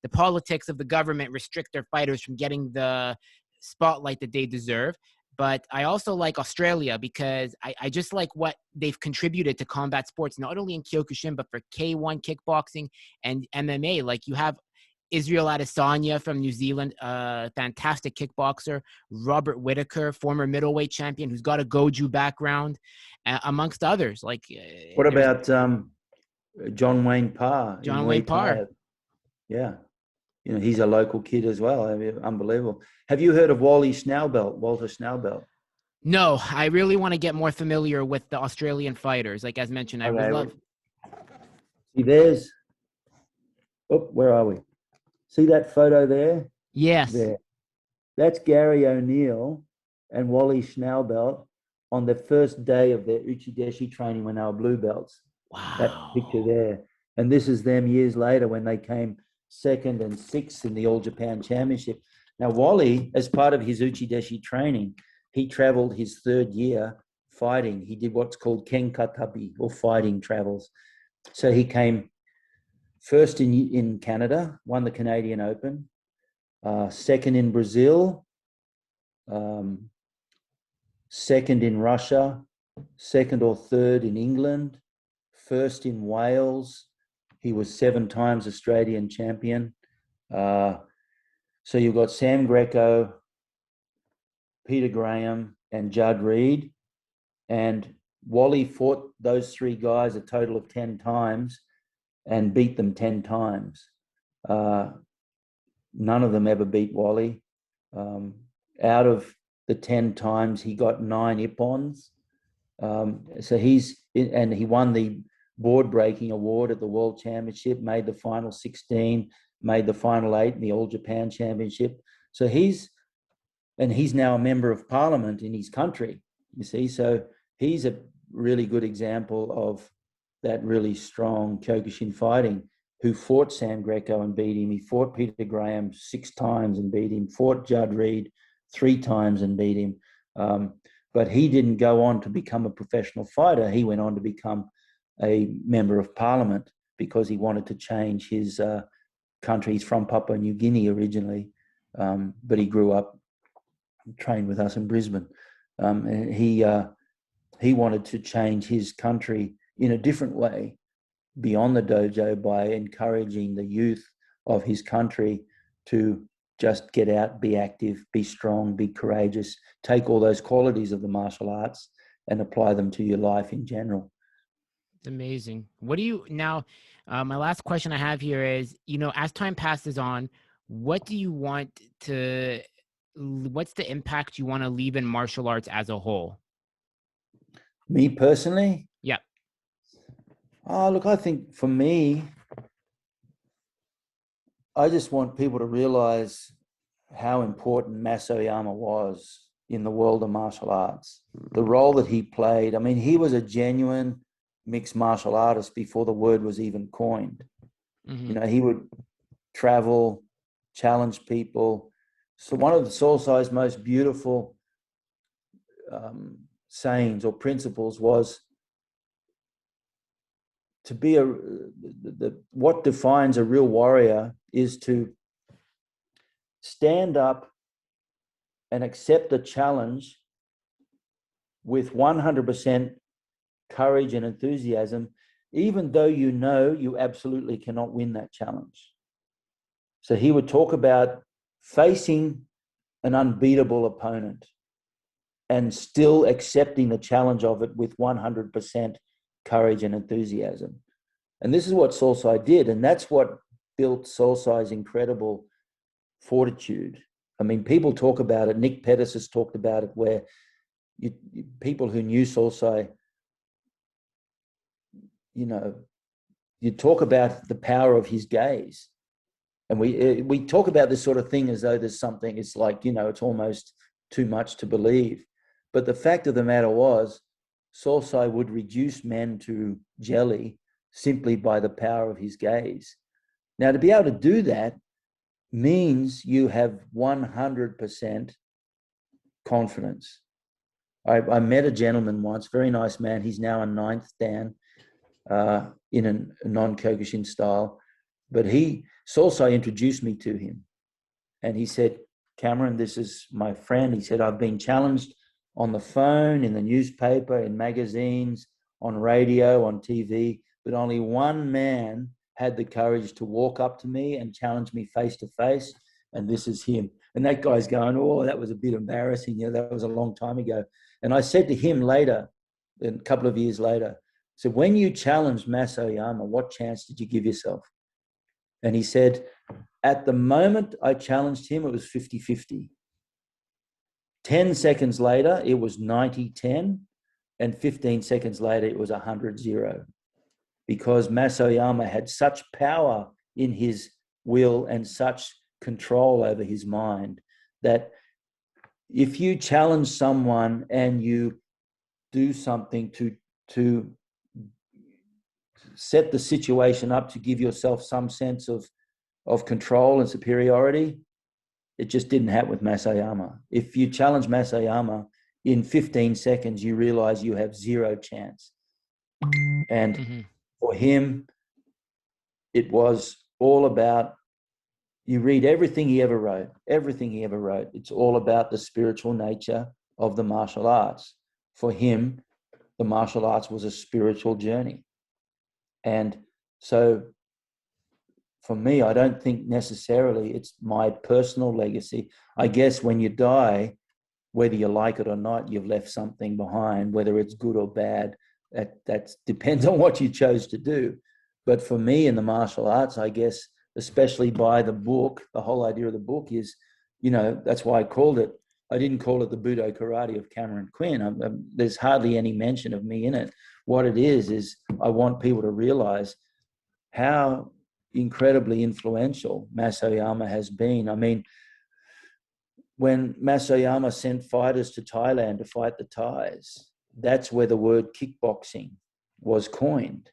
the politics of the government restrict their fighters from getting the spotlight that they deserve. But I also like Australia because I just like what they've contributed to combat sports, not only in Kyokushin, but for K1 kickboxing and MMA. Like, you have Israel Adesanya from New Zealand, fantastic kickboxer. Robert Whittaker, former middleweight champion, who's got a Goju background, amongst others. Like, what about John Wayne Parr in John Wayne Muay Parr. Thai. Yeah. He's a local kid as well. I mean, unbelievable. Have you heard of Walter Snaubelt? No, I really want to get more familiar with the Australian fighters. Like as mentioned, I would love. See, where are we? See that photo there? Yes. There. That's Gary O'Neill and Wally Snaubelt on the first day of their Uchideshi training when they were blue belts. Wow. That picture there. And this is them years later when they came second and sixth in the All Japan Championship. Now, Wally, as part of his Uchideshi training, he traveled his third year fighting. He did what's called Kenkatabi, or fighting travels. So he came first in Canada, won the Canadian Open, second in Brazil, second in Russia, second or third in England, first in Wales. He was 7 times Australian champion. So you've got Sam Greco, Peter Graham, and Judd Reed. And Wally fought those 3 guys a total of 10 times and beat them 10 times. None of them ever beat Wally. Out of the 10 times, he got 9 Ippons. So he won the board-breaking award at the World Championship, made the final 16, made the final 8 in the All Japan Championship. So he's now a member of parliament in his country, you see. So he's a really good example of that really strong Kyokushin fighting, who fought Sam Greco and beat him. He fought Peter Graham 6 times and beat him, fought Judd Reed 3 times and beat him. But he didn't go on to become a professional fighter. He went on to become a member of parliament because he wanted to change his country. He's from Papua New Guinea originally, but he grew up, trained with us in Brisbane. And he wanted to change his country in a different way beyond the dojo by encouraging the youth of his country to just get out, be active, be strong, be courageous, take all those qualities of the martial arts and apply them to your life in general. It's amazing. What do you now? My last question I have here is, as time passes on, what do you want to? What's the impact you want to leave in martial arts as a whole? Me personally? Yeah. Oh, look, I think for me, I just want people to realize how important Sosai Oyama was in the world of martial arts. The role that he played. I mean, he was a genuine mixed martial artist before the word was even coined. Mm-hmm. He would travel, challenge people. So one of the Sosai's most beautiful sayings or principles was to be what defines a real warrior is to stand up and accept a challenge with 100% courage and enthusiasm, even though you absolutely cannot win that challenge. So he would talk about facing an unbeatable opponent and still accepting the challenge of it with 100% courage and enthusiasm. And this is what Sosai did. And that's what built Sosai's incredible fortitude. I mean, people talk about it. Nick Pettis has talked about it, where people who knew Sosai, you talk about the power of his gaze. And we talk about this sort of thing as though there's something, it's like, it's almost too much to believe. But the fact of the matter was, Sosai would reduce men to jelly simply by the power of his gaze. Now, to be able to do that means you have 100% confidence. I met a gentleman once, very nice man. He's now a 9th Dan in a non-Kyokushin style. But Sosai introduced me to him. And he said, Cameron, this is my friend. He said, I've been challenged on the phone, in the newspaper, in magazines, on radio, on TV, but only one man had the courage to walk up to me and challenge me face to face, and this is him. And that guy's going, oh, that was a bit embarrassing. That was a long time ago. And I said to him later, a couple of years later, So when you challenged Masai Oyama, what chance did you give yourself? And he said, at the moment I challenged him, it was 50-50. 10 seconds later, it was 90-10. And 15 seconds later, it was 100-0. Because Masai Oyama had such power in his will and such control over his mind that if you challenge someone and you do something to set the situation up to give yourself some sense of control and superiority, it just didn't happen with Masai Oyama. If you challenge Masai Oyama, in 15 seconds, you realize you have zero chance. And for him, it was all about, you read everything he ever wrote, it's all about the spiritual nature of the martial arts. For him, the martial arts was a spiritual journey. And so for me, I don't think necessarily it's my personal legacy. I guess when you die, whether you like it or not, you've left something behind, whether it's good or bad. That depends on what you chose to do. But for me in the martial arts, I guess, especially by the book, the whole idea of the book is, that's why I didn't call it the Budo Karate of Cameron Quinn. There's hardly any mention of me in it. What it is I want people to realize how incredibly influential Masai Oyama has been. I mean, when Masai Oyama sent fighters to Thailand to fight the Thais, that's where the word kickboxing was coined.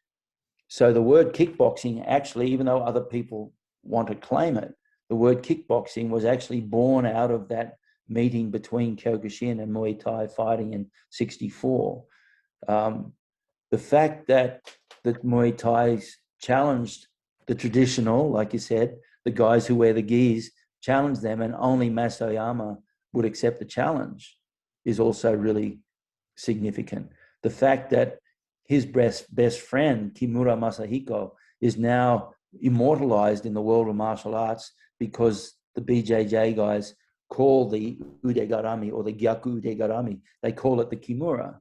So the word kickboxing actually, even though other people want to claim it, the word kickboxing was actually born out of that meeting between Kyokushin and Muay Thai fighting in 1964. The fact that the Muay Thai challenged the traditional, like you said, the guys who wear the gis, challenged them, and only Masai Oyama would accept the challenge is also really significant. The fact that his best friend, Kimura Masahiko, is now immortalized in the world of martial arts because the BJJ guys call the Udegarami or the Gyaku Udegarami, they call it the Kimura.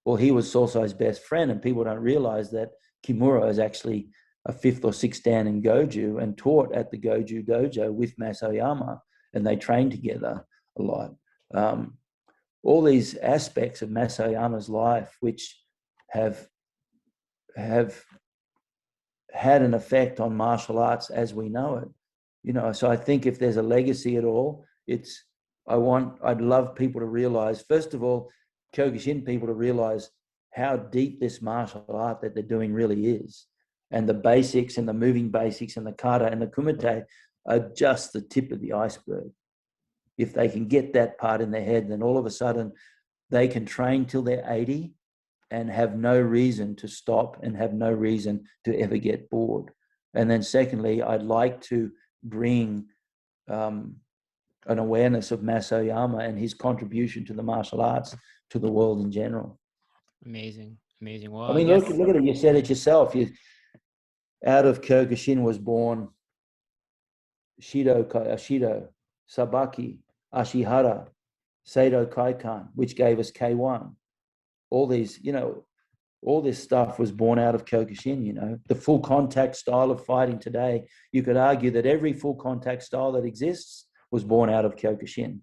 Well, he was Sosai's best friend, and people don't realize that Kimura is actually a 5th or 6th dan in Goju and taught at the Goju dojo with Masai Oyama, and they trained together a lot. All these aspects of Masai Oyama's life, which have had an effect on martial arts as we know it. So I think if there's a legacy at all, I'd love people to realize, first of all, Kyokushin people to realize how deep this martial art that they're doing really is. And the basics and the moving basics and the kata and the kumite are just the tip of the iceberg. If they can get that part in their head, then all of a sudden they can train till they're 80 and have no reason to stop and have no reason to ever get bored. And then secondly, I'd like to bring an awareness of Masai Oyama and his contribution to the martial arts to the world in general. Amazing. Well, I mean, look at it. You said it yourself. Out of Kyokushin was born Shido, Sabaki, Ashihara, Seido Kaikan, which gave us K1. All these, all this stuff was born out of Kyokushin, The full contact style of fighting today, you could argue that every full contact style that exists was born out of Kyokushin.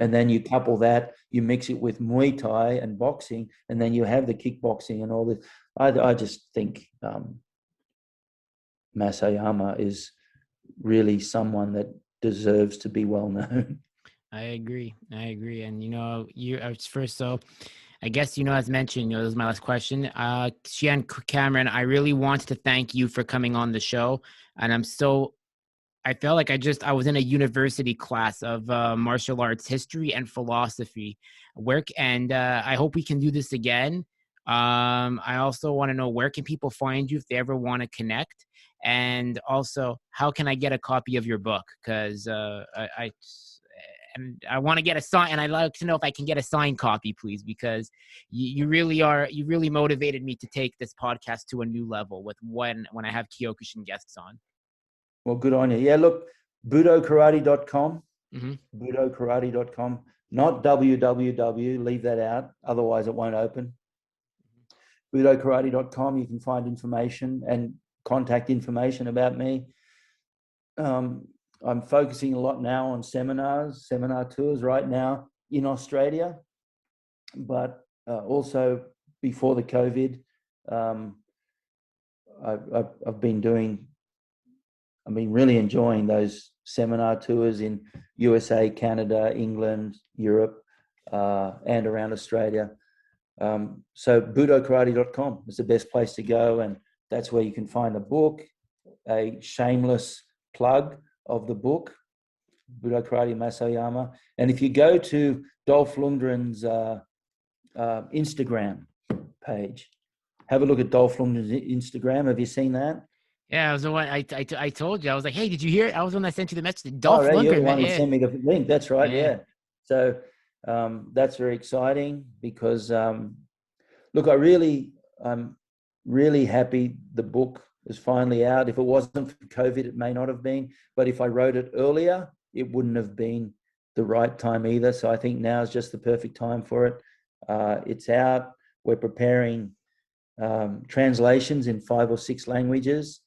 And then you couple that, you mix it with Muay Thai and boxing, and then you have the kickboxing and all this. I just think Masai Oyama is really someone that deserves to be well known. I agree. And first, so I guess, as mentioned, this is my last question. Shihan Cameron, I really wanted to thank you for coming on the show. And I felt like I was in a university class of martial arts history and philosophy and I hope we can do this again. I also want to know, where can people find you if they ever want to connect? And also, how can I get a copy of your book? Because I want to get a sign, and I'd like to know if I can get a signed copy, please, because you really motivated me to take this podcast to a new level with when I have Kyokushin guests on. Well, good on you. Yeah, look, budokarate.com, mm-hmm. budokarate.com, not www, leave that out, otherwise it won't open. budokarate.com. You can find information and contact information about me. I'm focusing a lot now on seminar tours right now in Australia, but also before the COVID, I've been really enjoying those seminar tours in USA, Canada, England, Europe, and around Australia. So budokarate.com is the best place to go, and that's where you can find the book, a shameless plug of the book, Budo Karate Masao Oyama. And if you go to Dolph Lundgren's Instagram page, have a look at Dolph Lundgren's Instagram. Have you seen that? Yeah, I was the one I told you. I was like, hey, did you hear it? I was the one that sent you the message. Oh, Dolph right, you're the Lundgren, one man. who Yeah. sent me the link. That's right, Yeah. yeah. So that's very exciting because, look, I'm really happy the book is finally out. If it wasn't for COVID, it may not have been. But if I wrote it earlier, it wouldn't have been the right time either. So I think now is just the perfect time for it. It's out. We're preparing translations in 5 or 6 languages.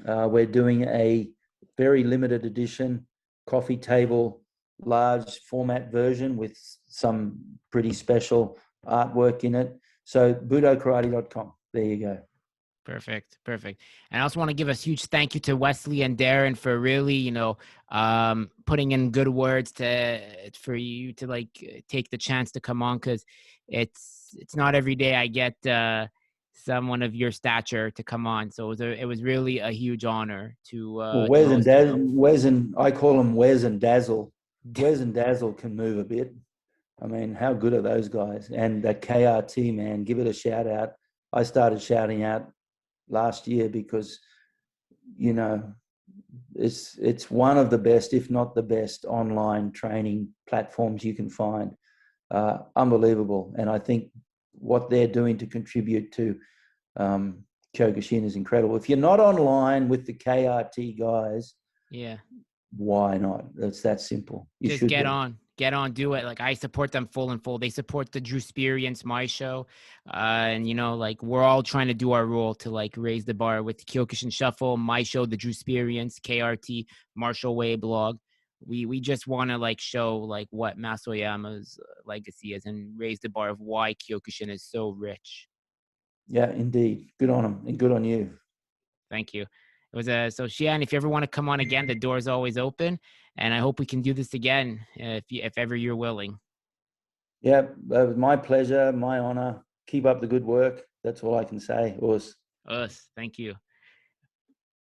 We're doing a very limited edition coffee table, large format version with some pretty special artwork in it. So budokarate.com. There you go. Perfect. And I also want to give a huge thank you to Wesley and Darren for really, putting in good words for you to like take the chance to come on, because it's not every day I get someone of your stature to come on. So it was really a huge honor to Well, host you. I call them Wes and Dazzle. Wes and Dazzle can move a bit. I mean, how good are those guys? And that KRT, man, give it a shout out. I started shouting out last year because, it's one of the best, if not the best, online training platforms you can find. Unbelievable. And I think what they're doing to contribute to Kyokushin is incredible. If you're not online with the KRT guys, Yeah. why not? It's that simple. You Just should get be. on, do it. Like, I support them full and full. They support the Drew Experience, my show. And like, we're all trying to do our role to like raise the bar with the Kyokushin Shuffle, my show, the Drew Experience, KRT, Martial Way blog. We just want to like show like what Masao Oyama's legacy is and raise the bar of why Kyokushin is so rich. Yeah, indeed. Good on them and good on you. Thank you. It was so Shihan, if you ever want to come on again, the door is always open, and I hope we can do this again if ever you're willing. Yeah, it was my pleasure, my honor. Keep up the good work. That's all I can say. Thank you.